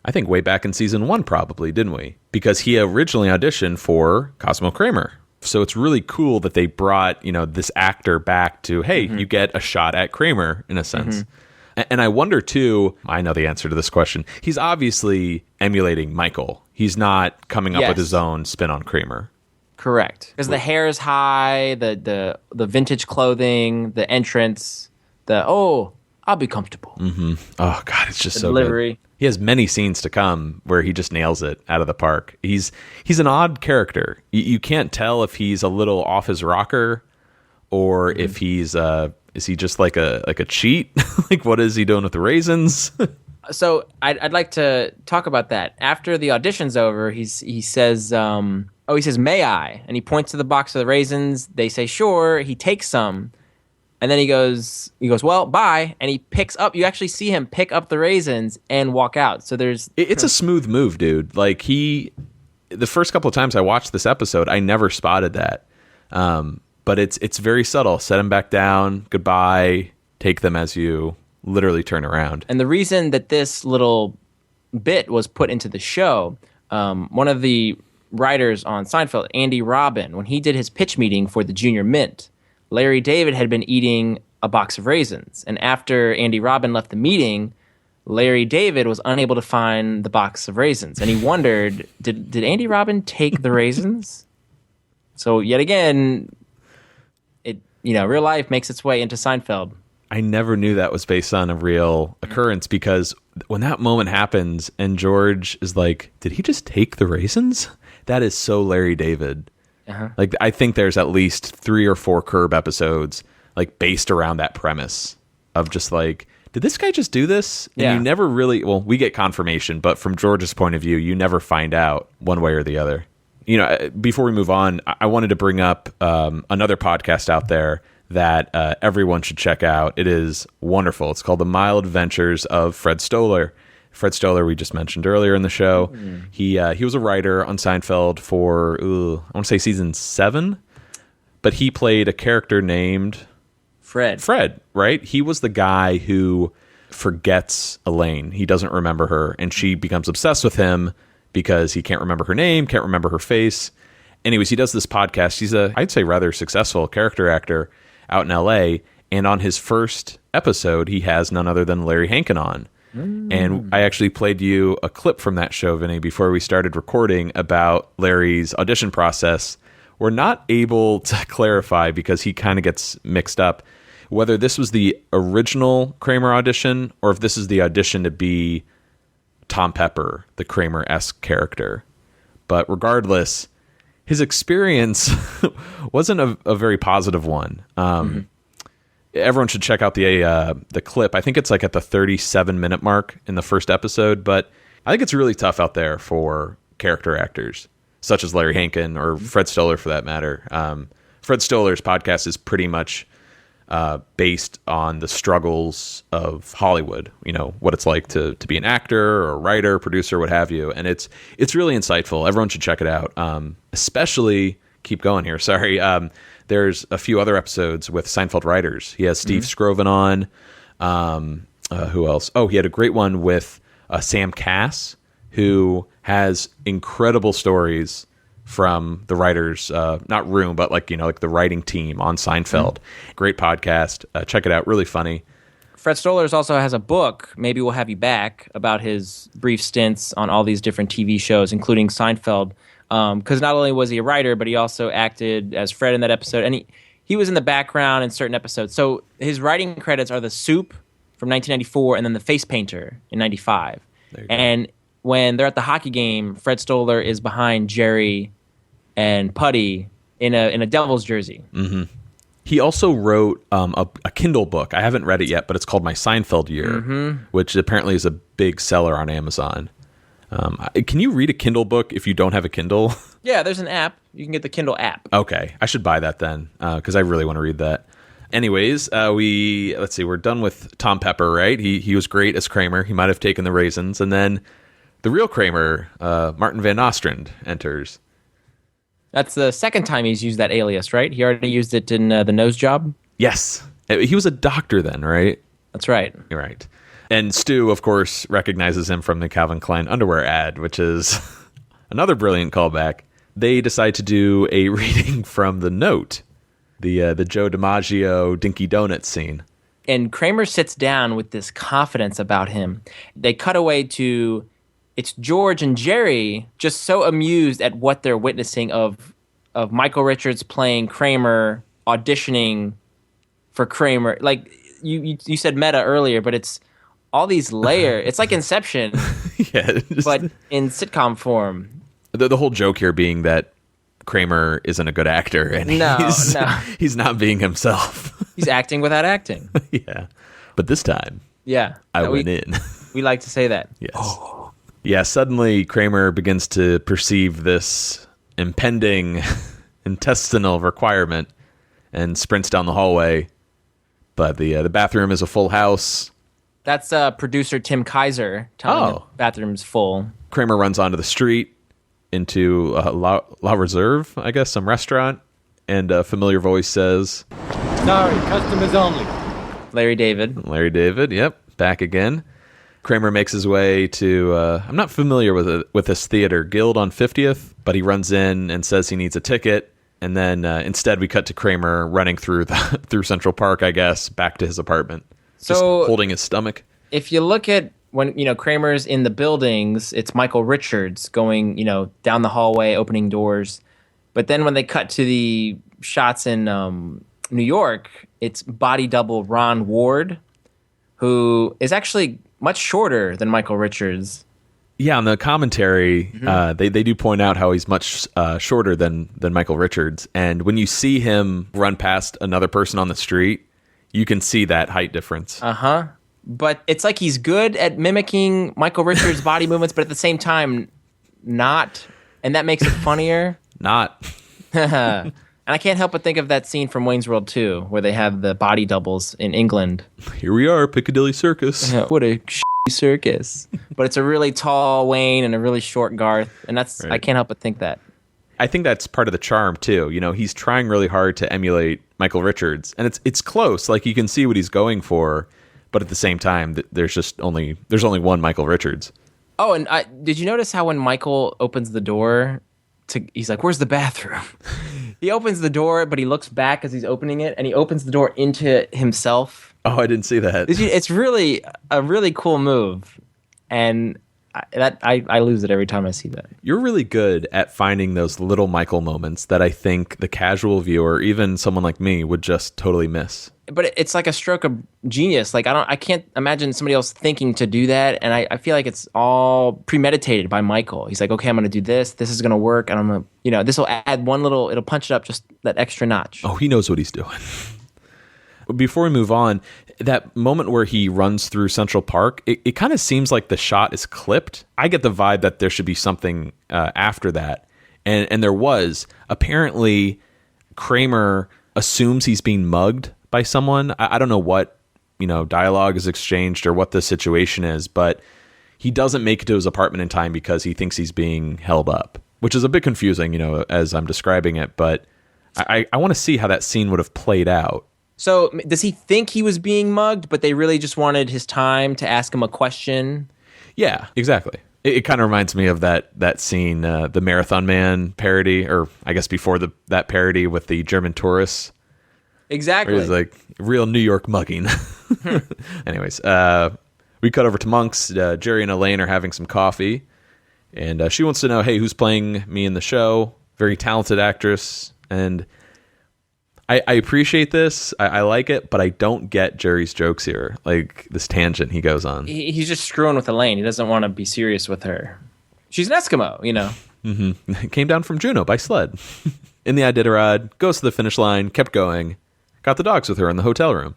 I think, way back in season 1, probably, didn't we? Because he originally auditioned for Cosmo Kramer. So it's really cool that they brought, this actor back to, hey, you get a shot at Kramer, in a sense. And I wonder, too, I know the answer to this question. He's obviously emulating Michael. He's not coming up with his own spin on Kramer. Correct. Because the hair is high, the vintage clothing, the entrance, I'll be comfortable. Oh, God, it's just The so delivery. good. He has many scenes to come where he just nails it out of the park. He's an odd character. You can't tell if he's a little off his rocker or if he's is he just like a cheat? Like, what is he doing with the raisins? So I'd like to talk about that. After the audition's over, he says, may I? And he points to the box of the raisins. They say, sure. He takes some. And then he goes, well, bye. And he picks up, you actually see him pick up the raisins and walk out. So it's a smooth move, dude. Like the first couple of times I watched this episode, I never spotted that. But it's very subtle. Set them back down. Goodbye. Take them as you literally turn around. And the reason that this little bit was put into the show, one of the writers on Seinfeld, Andy Robin, when he did his pitch meeting for the Junior Mint, Larry David had been eating a box of raisins. And after Andy Robin left the meeting, Larry David was unable to find the box of raisins. And he wondered, did Andy Robin take the raisins? So yet again, real life makes its way into Seinfeld. I never knew that was based on a real occurrence because when that moment happens and George is like, did he just take the raisins? That is so Larry David. Like, I think there's at least 3 or 4 Curb episodes like based around that premise of just like, did this guy just do this? And you never really, we get confirmation, but from George's point of view, you never find out one way or the other. Before we move on, I wanted to bring up another podcast out there that everyone should check out. It is wonderful. It's called The Mild Adventures of Fred Stoller. Fred Stoller, we just mentioned earlier in the show. He was a writer on Seinfeld for, I want to say season 7, but he played a character named Fred, right? He was the guy who forgets Elaine. He doesn't remember her, and she becomes obsessed with him because he can't remember her name, can't remember her face. Anyways, he does this podcast. He's I'd say, rather successful character actor out in LA, and on his first episode, he has none other than Larry Hankin on. And I actually played you a clip from that show, Vinny, before we started recording about Larry's audition process. We're not able to clarify because he kind of gets mixed up whether this was the original Kramer audition or if this is the audition to be Tom Pepper, the Kramer-esque character. But regardless, his experience wasn't a very positive one. Everyone should check out the clip. I think it's like at the 37-minute mark in the first episode, but I think it's really tough out there for character actors, such as Larry Hankin or Fred Stoller for that matter. Fred Stoller's podcast is pretty much based on the struggles of Hollywood, what it's like to be an actor or a writer, producer, what have you. And it's really insightful. Everyone should check it out. Especially, keep going here, sorry. There's a few other episodes with Seinfeld writers. He has Steve Scroven on. Who else? Oh, he had a great one with Sam Cass, who has incredible stories from the writers, not room, but like the writing team on Seinfeld. Great podcast. Check it out. Really funny. Fred Stoller also has a book, Maybe We'll Have You Back, about his brief stints on all these different TV shows, including Seinfeld. Because not only was he a writer, but he also acted as Fred in that episode. And he was in the background in certain episodes. So his writing credits are The Soup from 1994 and then The Face Painter in 95. And when they're at the hockey game, Fred Stoller is behind Jerry and Putty in a Devils jersey. Mm-hmm. He also wrote a Kindle book. I haven't read it yet, but it's called My Seinfeld Year, which apparently is a big seller on Amazon. Can you read a Kindle book if you don't have a Kindle? Yeah, there's an app. You can get the Kindle app. Okay, I should buy that then, because I really want to read that. Anyways, we're done with Tom Pepper, right? He was great as Kramer. He might have taken the raisins. And then the real Kramer, Martin Van Nostrand, enters. That's the second time he's used that alias, right? He already used it in The Nose Job? Yes. He was a doctor then, right? That's right. You're right. And Stu, of course, recognizes him from the Calvin Klein underwear ad, which is another brilliant callback. They decide to do a reading from The Note, the Joe DiMaggio Dinky Donuts scene. And Kramer sits down with this confidence about him. They cut away to, it's George and Jerry just so amused at what they're witnessing of Michael Richards playing Kramer, auditioning for Kramer. Like, you said meta earlier, but it's all these layers. It's like Inception, yeah, but in sitcom form. The whole joke here being that Kramer isn't a good actor, and he's not being himself. He's acting without acting. Yeah, but this time, I went in. We like to say that. Yes. Oh. Yeah. Suddenly, Kramer begins to perceive this impending intestinal requirement and sprints down the hallway. But the bathroom is a full house. That's producer Tim Kaiser telling the bathroom's full. Kramer runs onto the street into La Reserve, I guess, some restaurant, and a familiar voice says, "Sorry, customers only." Larry David, yep, back again. Kramer makes his way to, I'm not familiar with this theater, Guild on 50th, but he runs in and says he needs a ticket, and then instead we cut to Kramer running through Central Park, I guess, back to his apartment. Just holding his stomach. If you look at when Kramer's in the buildings, it's Michael Richards going down the hallway, opening doors. But then when they cut to the shots in New York, it's body double Ron Ward, who is actually much shorter than Michael Richards. Yeah, on the commentary, they do point out how he's much shorter than Michael Richards. And when you see him run past another person on the street, you can see that height difference. But it's like he's good at mimicking Michael Richards' body movements, but at the same time, not. And that makes it funnier. Not. And I can't help but think of that scene from Wayne's World 2, where they have the body doubles in England. Here we are, Piccadilly Circus. What a circus. But it's a really tall Wayne and a really short Garth. And that's right. I can't help but think that. I think that's part of the charm, too. He's trying really hard to emulate Michael Richards. And it's close. Like, you can see what he's going for. But at the same time, there's only one Michael Richards. Oh, and did you notice how when Michael opens the door, he's like, "Where's the bathroom?" He opens the door, but he looks back as he's opening it, and he opens the door into himself. Oh, I didn't see that. It's really a really cool move, and I lose it every time I see that. You're really good at finding those little Michael moments that I think the casual viewer, even someone like me, would just totally miss. but it's like a stroke of genius. Like I can't imagine somebody else thinking to do that. And I feel like it's all premeditated by Michael. He's like, okay, I'm going to do this. This is going to work. And I'm going to, this will add it'll punch it up just that extra notch. Oh, he knows what he's doing. Before we move on, that moment where he runs through Central Park, it kind of seems like the shot is clipped. I get the vibe that there should be something after that. And there was. Apparently, Kramer assumes he's being mugged by someone. I don't know what, dialogue is exchanged or what the situation is, but he doesn't make it to his apartment in time because he thinks he's being held up, which is a bit confusing, as I'm describing it. But I want to see how that scene would have played out. So does he think he was being mugged, but they really just wanted his time to ask him a question? Yeah, exactly. It kind of reminds me of that scene, the Marathon Man parody, or I guess before that parody with the German tourists. Exactly. Where he's like, real New York mugging. Anyways, we cut over to Monk's. Jerry and Elaine are having some coffee, and she wants to know, hey, who's playing me in the show? Very talented actress, and I appreciate this. I like it, but I don't get Jerry's jokes here. Like this tangent he goes on. He's just screwing with Elaine. He doesn't want to be serious with her. She's an Eskimo, Mm-hmm. Came down from Juneau by sled. In the Iditarod, goes to the finish line, kept going, got the dogs with her in the hotel room.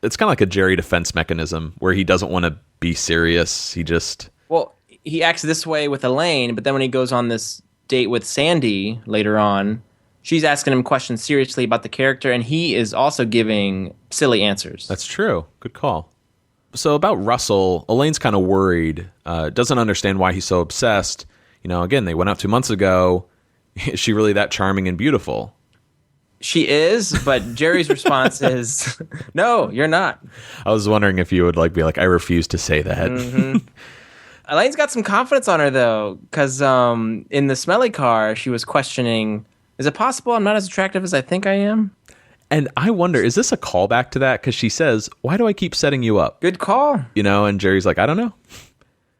It's kind of like a Jerry defense mechanism where he doesn't want to be serious. Well, he acts this way with Elaine, but then when he goes on this date with Sandy later on, she's asking him questions seriously about the character, and he is also giving silly answers. That's true. Good call. So about Russell, Elaine's kind of worried, doesn't understand why he's so obsessed. Again, they went out 2 months ago. Is she really that charming and beautiful? She is, but Jerry's response is, no, you're not. I was wondering if you would be like, I refuse to say that. Mm-hmm. Elaine's got some confidence on her, though, because in the smelly car, she was questioning, is it possible I'm not as attractive as I think I am? And I wonder, is this a callback to that? Because she says, why do I keep setting you up? Good call. And Jerry's like, I don't know.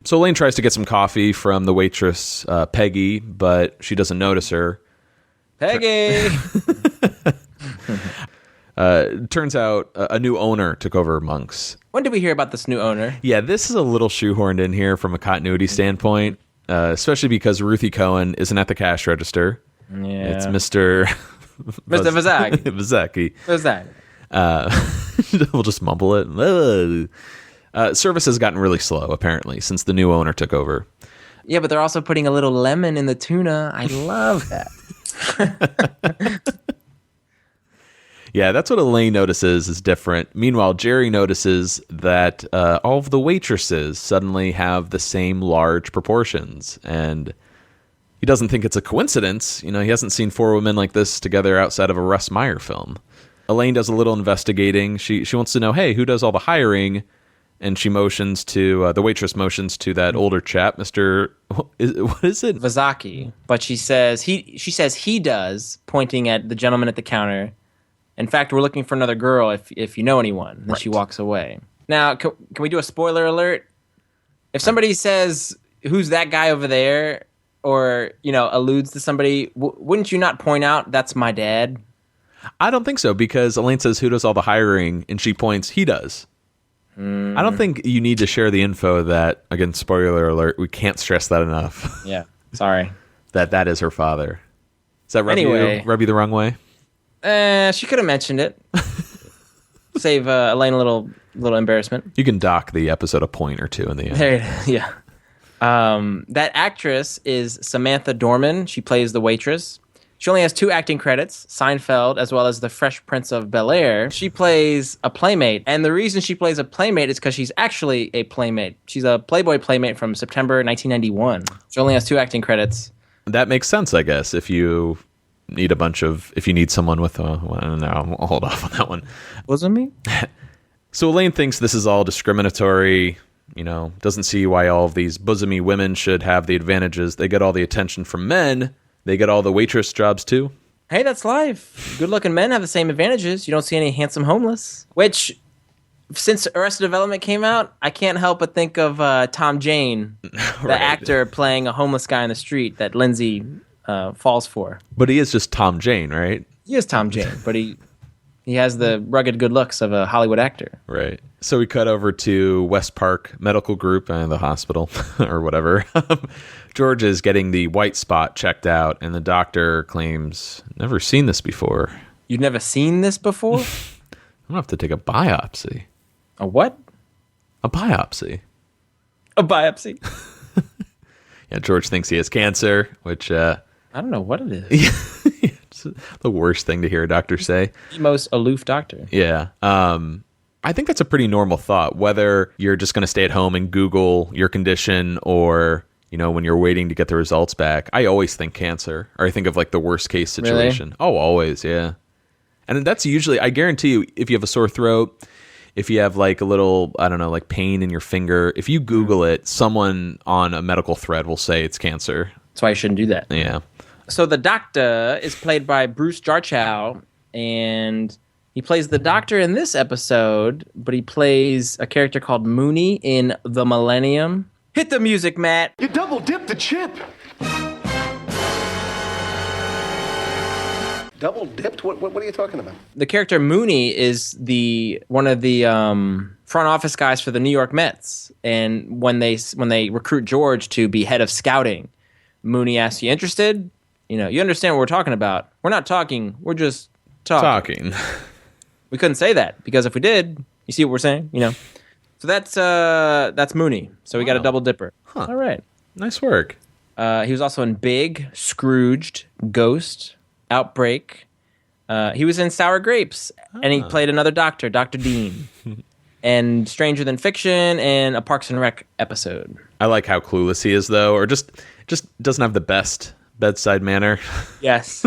So Elaine tries to get some coffee from the waitress, Peggy, but she doesn't notice her. Peggy! Turns out a new owner took over Monk's. When did we hear about this new owner? Yeah, this is a little shoehorned in here from a continuity standpoint, especially because Ruthie Cohen isn't at the cash register. Yeah. It's Mr. Vazaki. Vazaki. We'll just mumble it. Service has gotten really slow, apparently, since the new owner took over. Yeah, but they're also putting a little lemon in the tuna. I love that. Yeah, that's what Elaine notices is different. Meanwhile, Jerry notices that all of the waitresses suddenly have the same large proportions, and he doesn't think it's a coincidence. He hasn't seen 4 women like this together outside of a Russ Meyer film. Elaine does a little investigating. She wants to know, hey, who does all the hiring? And she motions to, the waitress motions to that older chap, Mr. What is it? Vazaki. But she says he does, pointing at the gentleman at the counter. In fact, we're looking for another girl if you know anyone. Then she walks away. Now, can we do a spoiler alert? If somebody says, who's that guy over there? Or, alludes to somebody, wouldn't you not point out that's my dad? I don't think so, because Elaine says, who does all the hiring? And she points, he does. I don't think you need to share the info that, again, spoiler alert, we can't stress that enough. Yeah, sorry. that is her father. Does that rub you the wrong way? She could have mentioned it. Save Elaine a little embarrassment. You can dock the episode a point or two in the end. There it is, yeah. That actress is Samantha Dorman. She plays the waitress. She only has 2 acting credits, Seinfeld, as well as The Fresh Prince of Bel-Air. She plays a playmate, and the reason she plays a playmate is because she's actually a playmate. She's a Playboy playmate from September 1991. She only has 2 acting credits. That makes sense, I guess, if you need someone with I'll hold off on that one. Wasn't me? So Elaine thinks this is all discriminatory, doesn't see why all of these bosomy women should have the advantages. They get all the attention from men. They get all the waitress jobs too. Hey, that's life. Good-looking men have the same advantages. You don't see any handsome homeless. Which, since Arrested Development came out, I can't help but think of Tom Jane, the actor playing a homeless guy on the street that Lindsay falls for. But he is just Tom Jane, right? He is Tom Jane, but he He has the rugged good looks of a Hollywood actor. Right. So we cut over to West Park Medical Group, the hospital or whatever. George is getting the white spot checked out, and the doctor claims, never seen this before. You've never seen this before? I'm going to have to take a biopsy. A what? A biopsy. A biopsy. Yeah, George thinks he has cancer, which... I don't know what it is. It's the worst thing to hear a doctor say. The most aloof doctor. Yeah. I think that's a pretty normal thought, whether you're just going to stay at home and Google your condition or, when you're waiting to get the results back. I always think cancer, or I think of like the worst case situation. Really? Oh, always. Yeah. And that's usually, I guarantee you, if you have a sore throat, if you have like a little, I don't know, like pain in your finger, if you Google it, someone on a medical thread will say it's cancer. That's why you shouldn't do that. Yeah. So the doctor is played by Bruce Jarchow, and he plays the doctor in this episode, but he plays a character called Mooney in The Millennium. Hit the music, Matt. You double dipped the chip. Double dipped? What are you talking about? The character Mooney is one of the front office guys for the New York Mets, and when they recruit George to be head of scouting, Mooney asks, "You interested? You understand what we're talking about? We're not talking. We're just talking." We couldn't say that because if we did, you see what we're saying, So that's Mooney. So we got a double dipper. Huh. All right. Nice work. He was also in Big, Scrooged, Ghost, Outbreak. He was in Sour Grapes, and he played another doctor, Dr. Dean, and Stranger Than Fiction, and a Parks and Rec episode. I like how clueless he is, though, or just doesn't have the best bedside manner. Yes.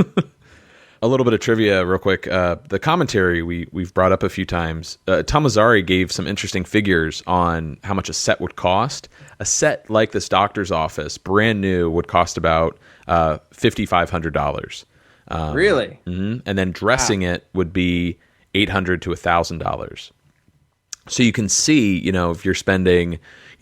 A little bit of trivia real quick. The commentary we've brought up a few times. Tom Mazzari gave some interesting figures on how much a set would cost. A set like this doctor's office, brand new, would cost about $5,500. Really? Mm-hmm. And then dressing it would be $800 to $1,000. So you can see, if you're spending,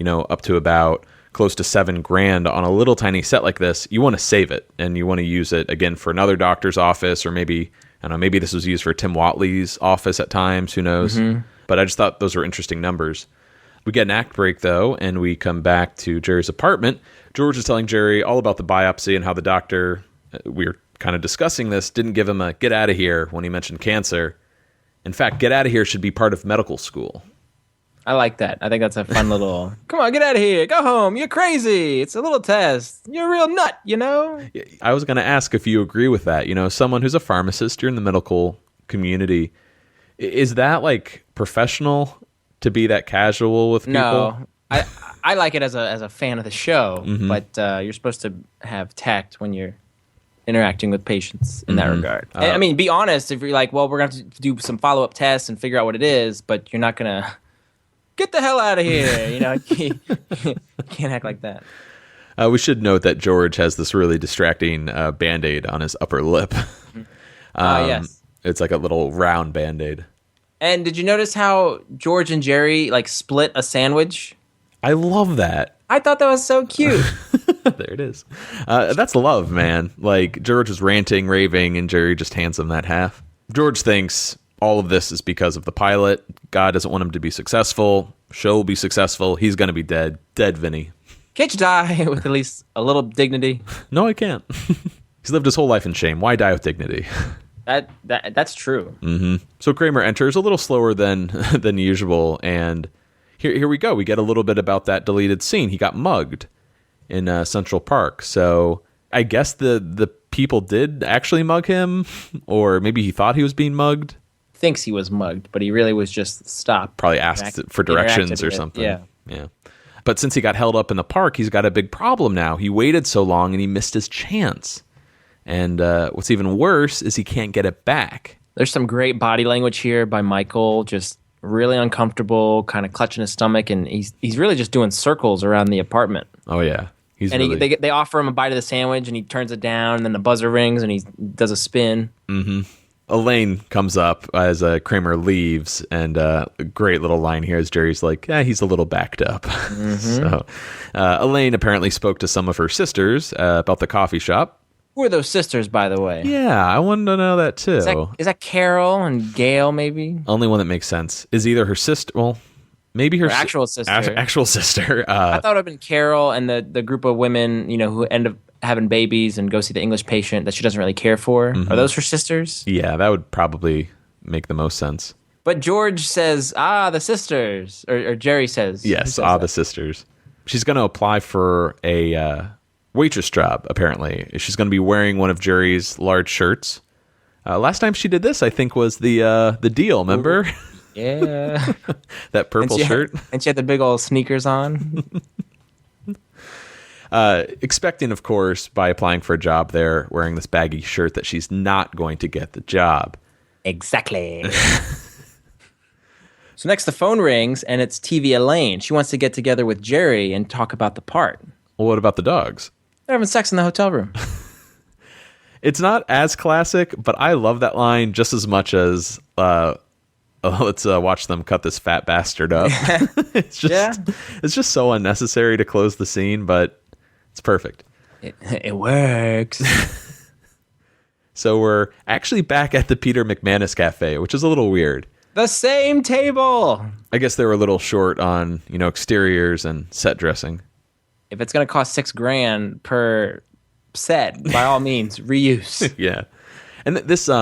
up to about close to $7,000 on a little tiny set like this, you want to save it and you want to use it again for another doctor's office, or maybe this was used for Tim Watley's office at times. Who knows? Mm-hmm. But I just thought those were interesting numbers. We get an act break though, and we come back to Jerry's apartment. George is telling Jerry all about the biopsy and how the doctor, we were kind of discussing this, didn't give him a get out of here when he mentioned cancer. In fact, get out of here should be part of medical school. I like that. I think that's a fun little, come on, get out of here. Go home. You're crazy. It's a little test. You're a real nut, I was going to ask if you agree with that. Someone who's a pharmacist, you're in the medical community. Is that like professional to be that casual with people? No. I like it as a fan of the show, but you're supposed to have tact when you're interacting with patients in that regard. I mean, be honest. If you're like, well, we're going to have to do some follow-up tests and figure out what it is, but you're not going to get the hell out of here. You can't act like that. We should note that George has this really distracting Band-Aid on his upper lip. Yes. It's like a little round Band-Aid. And did you notice how George and Jerry split a sandwich? I love that. I thought that was so cute. There it is. That's love, man. Like, George is ranting, raving, and Jerry just hands him that half. George thinks all of this is because of the pilot. God doesn't want him to be successful. Show will be successful. He's going to be dead. Dead, Vinny. Can't you die with at least a little dignity? No, I can't. He's lived his whole life in shame. Why die with dignity? That's true. Mm-hmm. So Kramer enters a little slower than usual, and here we go. We get a little bit about that deleted scene. He got mugged in Central Park. So I guess the people did actually mug him, or maybe he thought he was being mugged. Thinks he was mugged, but he really was just stopped. Probably asked for directions or something. Yeah. But since he got held up in the park, he's got a big problem now. He waited so long and he missed his chance. And what's even worse is he can't get it back. There's some great body language here by Michael, just really uncomfortable, kind of clutching his stomach, and he's really just doing circles around the apartment. Oh yeah, they offer him a bite of the sandwich, and he turns it down, and then the buzzer rings, and he does a spin. Mm-hmm. Elaine comes up as Kramer leaves, and a great little line here is Jerry's like, he's a little backed up. Mm-hmm. So Elaine apparently spoke to some of her sisters about the coffee shop. Who are those sisters, by the way? Yeah, I wanted to know that too. Is that Carol and Gail, maybe? Only one that makes sense is either her sister. Well, maybe her actual sister. Actual sister. I thought it would have been Carol and the group of women, who end up having babies and go see the English patient that she doesn't really care for. Are those her sisters? Yeah, that would probably make the most sense. But George says, the sisters. Or Jerry says. Yes, says the sisters. She's going to apply for a waitress job, apparently. She's going to be wearing one of Jerry's large shirts. Last time she did this, I think, was the deal, remember? Yeah. That purple shirt. And she had the big old sneakers on. Expecting, of course, by applying for a job there, wearing this baggy shirt, that she's not going to get the job. Exactly. So next the phone rings, and it's TV Elaine. She wants to get together with Jerry and talk about the part. Well, what about the dogs? They're having sex in the hotel room. It's not as classic, but I love that line just as much as let's watch them cut this fat bastard up. It's just so unnecessary to close the scene, but it's perfect. It works. So we're actually back at the Peter McManus Cafe, which is a little weird. The same table. I guess they were a little short on, exteriors and set dressing. If it's going to cost $6,000 per set, by all means, reuse. Yeah. And this, I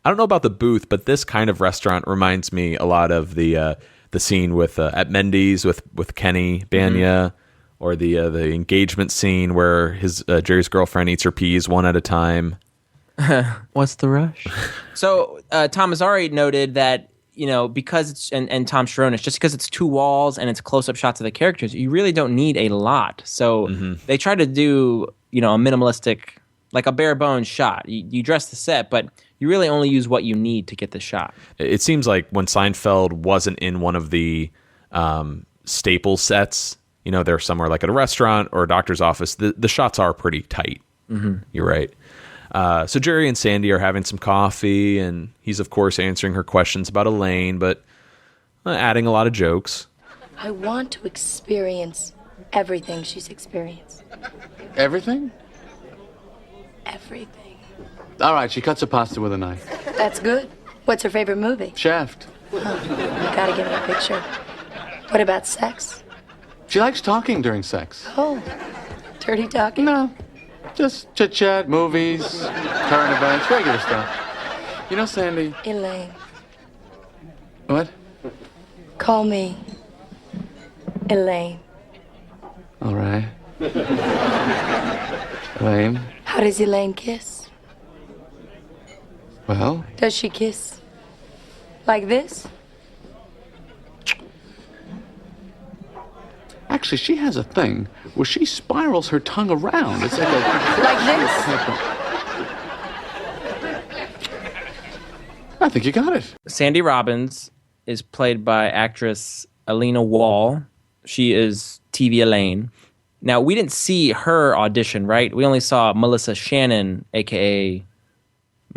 don't know about the booth, but this kind of restaurant reminds me a lot of the scene with at Mendy's with Kenny Banya, or the engagement scene where his Jerry's girlfriend eats her peas one at a time. What's the rush? So Tom Mazzari noted that, because it's, and Tom Sharonis, just because it's two walls and it's close-up shots of the characters, you really don't need a lot. So they try to do, a minimalistic, like a bare bones shot. You dress the set, but you really only use what you need to get the shot. It seems like when Seinfeld wasn't in one of the staple sets, they're somewhere like at a restaurant or a doctor's office, the shots are pretty tight. You're right. So Jerry and Sandy are having some coffee, and he's, of course, answering her questions about Elaine, but adding a lot of jokes. I want to experience everything she's experienced. Everything? Everything. All right, she cuts a pasta with a knife. That's good. What's her favorite movie? Shaft. You gotta give me a picture. What about sex? She likes talking during sex. Oh, dirty talking? No. Just chit-chat, movies, current events, regular stuff. Sandy... Elaine. What? Call me Elaine. All right. Elaine? How does Elaine kiss? Well? Does she kiss like this? Actually, she has a thing where she spirals her tongue around. It's like a... Like this? I think you got it. Sandy Robbins is played by actress Alina Wall. She is TV Elaine. Now, we didn't see her audition, right? We only saw Melissa Shannon, a.k.a.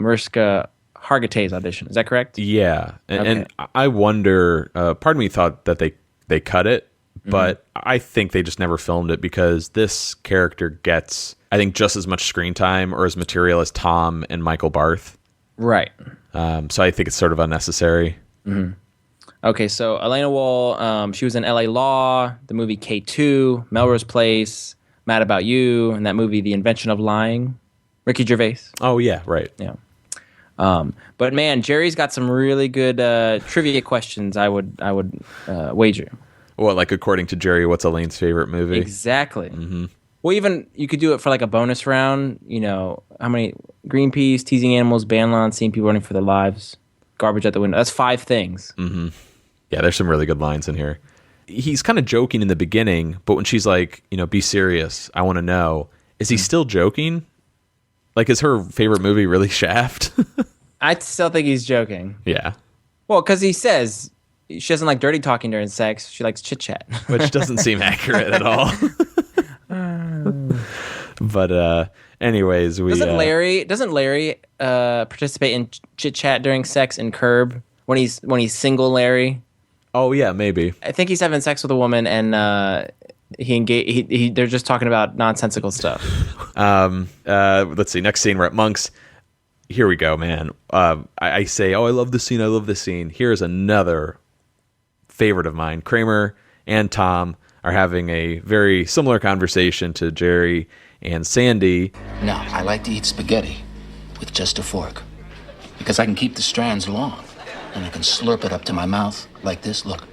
Mariska Hargitay's audition. Is that correct? Yeah. And I wonder, part of me thought that they cut it, but I think they just never filmed it because this character gets, I think, just as much screen time or as material as Tom and Michael Barth. Right. So I think it's sort of unnecessary. Okay, so Elena Wall, she was in LA Law, the movie K2, Melrose Place, Mad About You, and that movie The Invention of Lying. Ricky Gervais. Oh, yeah, right. Yeah. But man, Jerry's got some really good trivia questions, I would wager. What, like according to Jerry, what's Elaine's favorite movie? Exactly. Well, even you could do it for like a bonus round. How many Greenpeace, teasing animals, ban lawn, seeing people running for their lives, garbage at the window. That's 5 things. Yeah, there's some really good lines in here. He's kind of joking in the beginning, but when she's like, be serious, I want to know, is he still joking? Like, is her favorite movie really Shaft? I still think he's joking. Yeah. Well, because he says she doesn't like dirty talking during sex. She likes chit-chat. Which doesn't seem accurate at all. But anyways, doesn't Larry participate in chit-chat during sex in Curb when he's single Larry? Oh, yeah, maybe. I think he's having sex with a woman, and They're just talking about nonsensical stuff. Let's see. Next scene, we're at Monk's. Here we go, man. I say, I love this scene. I love this scene. Here's another favorite of mine. Kramer and Tom are having a very similar conversation to Jerry and Sandy. No, I like to eat spaghetti with just a fork because I can keep the strands long and I can slurp it up to my mouth like this. Look.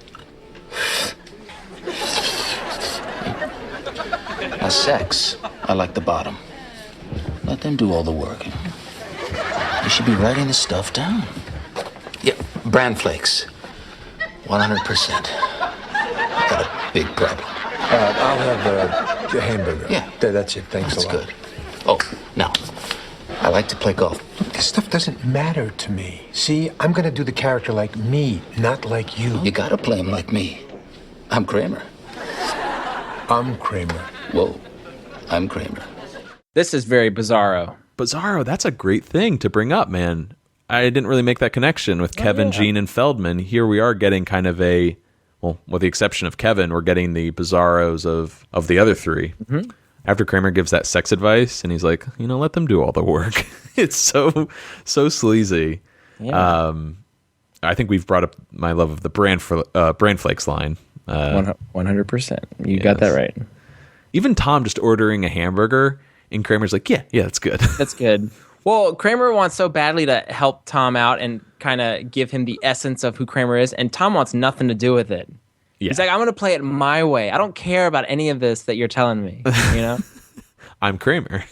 Now, sex, I like the bottom. Let them do all the work. You should be writing the stuff down. Yeah, bran flakes. 100%. Got a big problem. I'll have a hamburger. Yeah. That's it. Thanks That's a lot. good. Oh, now, I like to play golf. Look, this stuff doesn't matter to me. See, I'm going to do the character like me, not like you. You gotta play him like me. I'm Kramer. I'm Kramer. Whoa, I'm Kramer. This is very bizarro. Bizarro, that's a great thing to bring up, man. I didn't really make that connection with Kevin, Gene, and Feldman. Here we are getting kind of a, well, with the exception of Kevin, we're getting the bizarros of the other three. Mm-hmm. After Kramer gives that sex advice, and he's like, let them do all the work. It's so sleazy. Yeah. I think we've brought up my love of the bran flakes line. 100%. You got that right. Even Tom just ordering a hamburger, and Kramer's like, yeah, that's good. That's good. Well, Kramer wants so badly to help Tom out and kind of give him the essence of who Kramer is, and Tom wants nothing to do with it. Yeah. He's like, I'm going to play it my way. I don't care about any of this that you're telling me, I'm Kramer.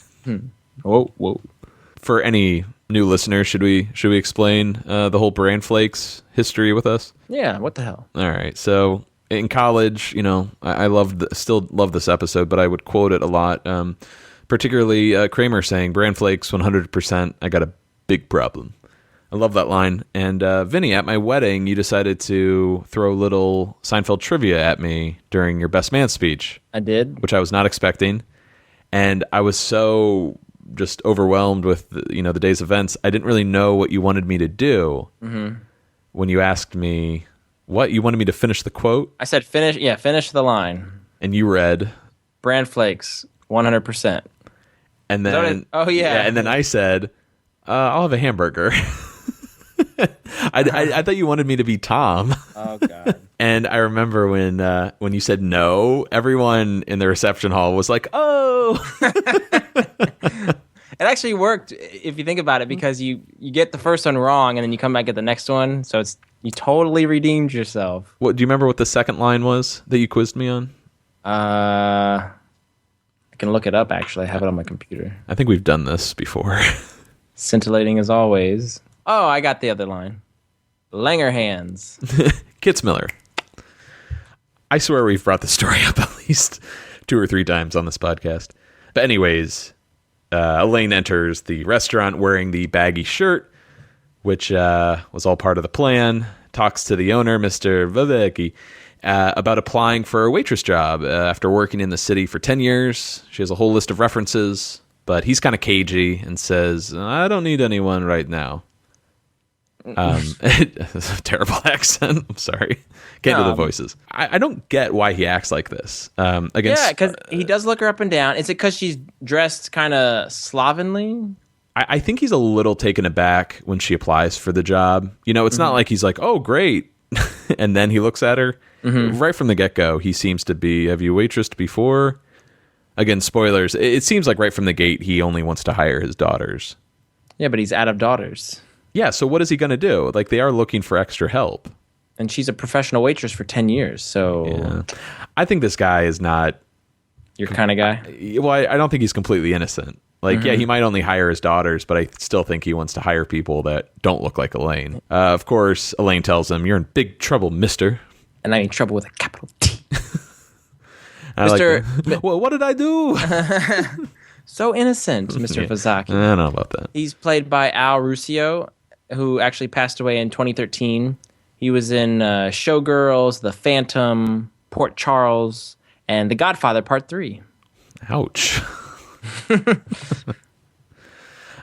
Whoa. For any new listeners, should we explain the whole bran flakes history with us? Yeah, what the hell? All right. So in college, I still love this episode, but I would quote it a lot. Particularly Kramer saying, bran flakes 100%, I got a big problem. I love that line. And Vinny, at my wedding, you decided to throw a little Seinfeld trivia at me during your best man speech. I did. Which I was not expecting. And I was so just overwhelmed with the day's events. I didn't really know what you wanted me to do when you asked me what you wanted me to finish the quote. I said finish the line. And you read bran flakes 100%. And then and then I said I'll have a hamburger. I thought you wanted me to be Tom. Oh God. And I remember when you said no, everyone in the reception hall was like, "Oh." It actually worked if you think about it, because you get the first one wrong and then you come back at the next one, so you totally redeemed yourself. What do you remember what the second line was that you quizzed me on? I can look it up, actually. I have it on my computer. I think we've done this before. Scintillating as always. Oh, I got the other line. Langer hands. Kitzmiller. I swear we've brought the story up at least 2 or 3 times on this podcast. But anyways, Elaine enters the restaurant wearing the baggy shirt, which was all part of the plan. Talks to the owner, Mr. Viveki, about applying for a waitress job after working in the city for 10 years. She has a whole list of references, but he's kind of cagey and says, I don't need anyone right now. It's a terrible accent. I'm sorry. Can't do the voices. I don't get why he acts like this. Because he does look her up and down. Is it because she's dressed kind of slovenly? I think he's a little taken aback when she applies for the job. It's not like he's like, oh, great. And then he looks at her. Right from the get-go, he seems to be, have you waitressed before? Again, spoilers. It seems like right from the gate, he only wants to hire his daughters. Yeah, but he's out of daughters. Yeah, so what is he going to do? Like, they are looking for extra help. And she's a professional waitress for 10 years, so... Yeah. I think this guy is not... Your kind of guy? Well, I don't think he's completely innocent. Like, yeah, he might only hire his daughters, but I still think he wants to hire people that don't look like Elaine. Of course, Elaine tells him, you're in big trouble, mister. And I mean trouble with a capital T. Mr. Well, what did I do? So innocent, Mr. Fazaki. I don't know about that. He's played by Al Ruscio, who actually passed away in 2013. He was in Showgirls, The Phantom, Port Charles, and The Godfather Part 3. Ouch. I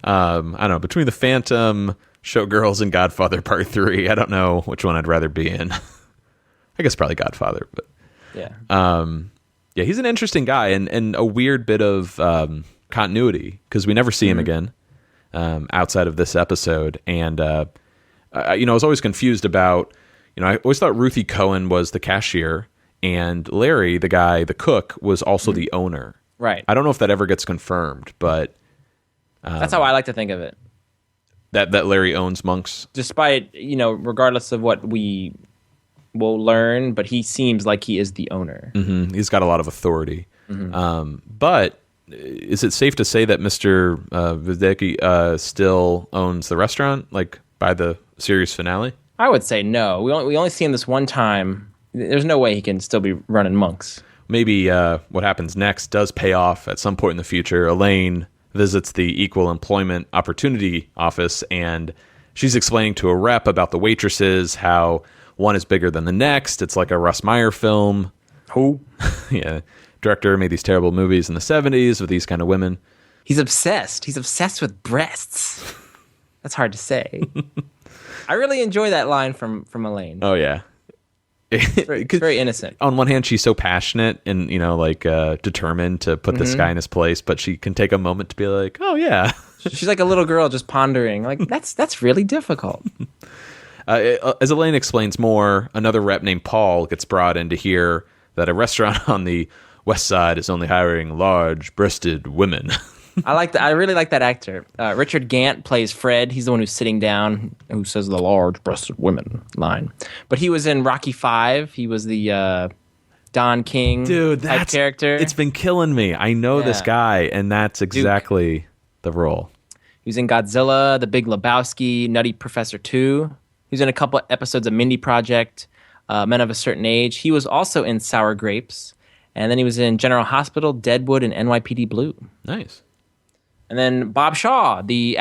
don't know. Between The Phantom, Showgirls, and Godfather Part 3, I don't know which one I'd rather be in. I guess probably Godfather, but yeah. Yeah, he's an interesting guy and a weird bit of continuity because we never see him again outside of this episode. And, I was always confused about, I always thought Ruthie Cohen was the cashier and Larry, the cook, was also the owner. Right. I don't know if that ever gets confirmed, but... that's how I like to think of it. That Larry owns Monks? Despite, regardless of what we will learn, but he seems like he is the owner. Mm-hmm. He's got a lot of authority. Mm-hmm. But is it safe to say that Mr. Videcki still owns the restaurant, like by the series finale? I would say no. We only see him this one time. There's no way he can still be running Monks. Maybe what happens next does pay off at some point in the future. Elaine visits the Equal Employment Opportunity Office, and she's explaining to a rep about the waitresses, how one is bigger than the next. It's like a Russ Meyer film. Who? Yeah. Director made these terrible movies in the 70s with these kind of women. He's obsessed. He's obsessed with breasts. That's hard to say. I really enjoy that line from Elaine. Oh, yeah. It's very innocent. On one hand, she's so passionate and, determined to put this guy in his place, but she can take a moment to be like, oh, yeah. She's like a little girl just pondering, like, that's really difficult. As Elaine explains more, another rep named Paul gets brought in to hear that a restaurant on the West Side is only hiring large-breasted women. I really like that actor. Richard Gant plays Fred. He's the one who's sitting down, who says the large-breasted women line. But he was in Rocky V. He was the Don King type character. It's been killing me. I know this guy, and that's exactly the role. He was in Godzilla, The Big Lebowski, Nutty Professor 2. He was in a couple episodes of Mindy Project, Men of a Certain Age. He was also in Sour Grapes. And then he was in General Hospital, Deadwood, and NYPD Blue. Nice. And then Bob Shaw, the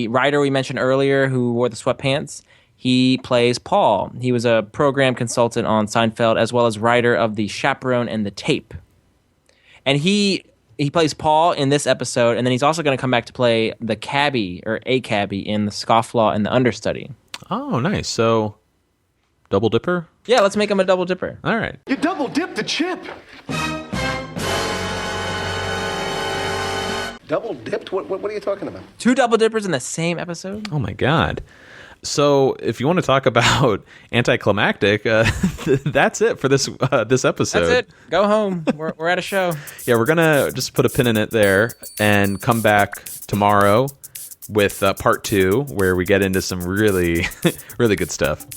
writer we mentioned earlier who wore the sweatpants, he plays Paul. He was a program consultant on Seinfeld as well as writer of The Chaperone and The Tape. And he plays Paul in this episode, and then he's also going to come back to play the cabbie or a cabbie in The Scofflaw and The Understudy. Oh, nice. So, double dipper? Yeah, let's make him a double dipper. All right. You double dipped the chip. Double dipped? What are you talking about? 2 double dippers in the same episode? Oh my God. So if you want to talk about anticlimactic, that's it for this episode. That's it. Go home. We're at a show. Yeah, we're going to just put a pin in it there and come back tomorrow with part 2 where we get into some really, really good stuff.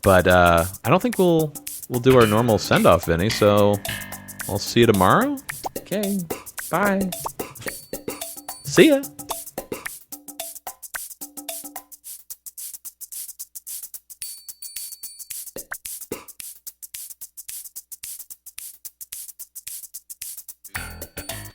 But I don't think we'll do our normal send-off, Vinny, so I'll see you tomorrow. Okay. Bye. See ya.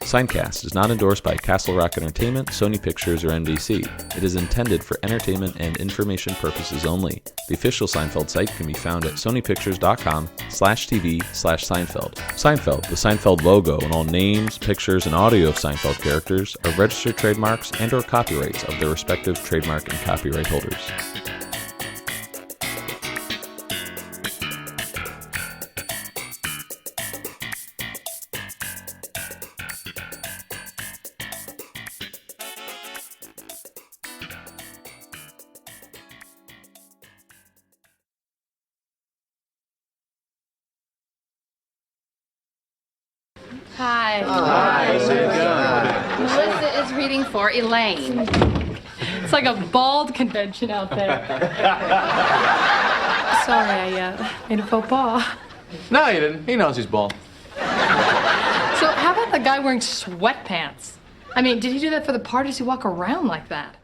Seincast is not endorsed by Castle Rock Entertainment, Sony Pictures, or NBC. It is intended for entertainment and information purposes only. The official Seinfeld site can be found at sonypictures.com/TV/Seinfeld. Seinfeld, the Seinfeld logo, and all names, pictures, and audio of Seinfeld characters are registered trademarks and/or copyrights of their respective trademark and copyright holders. Hi. Melissa is reading for Elaine. It's like a bald convention out there. Sorry, I made a faux pas. No, you didn't. He knows he's bald. So how about the guy wearing sweatpants? I mean, did he do that for the party? Does he walk around like that?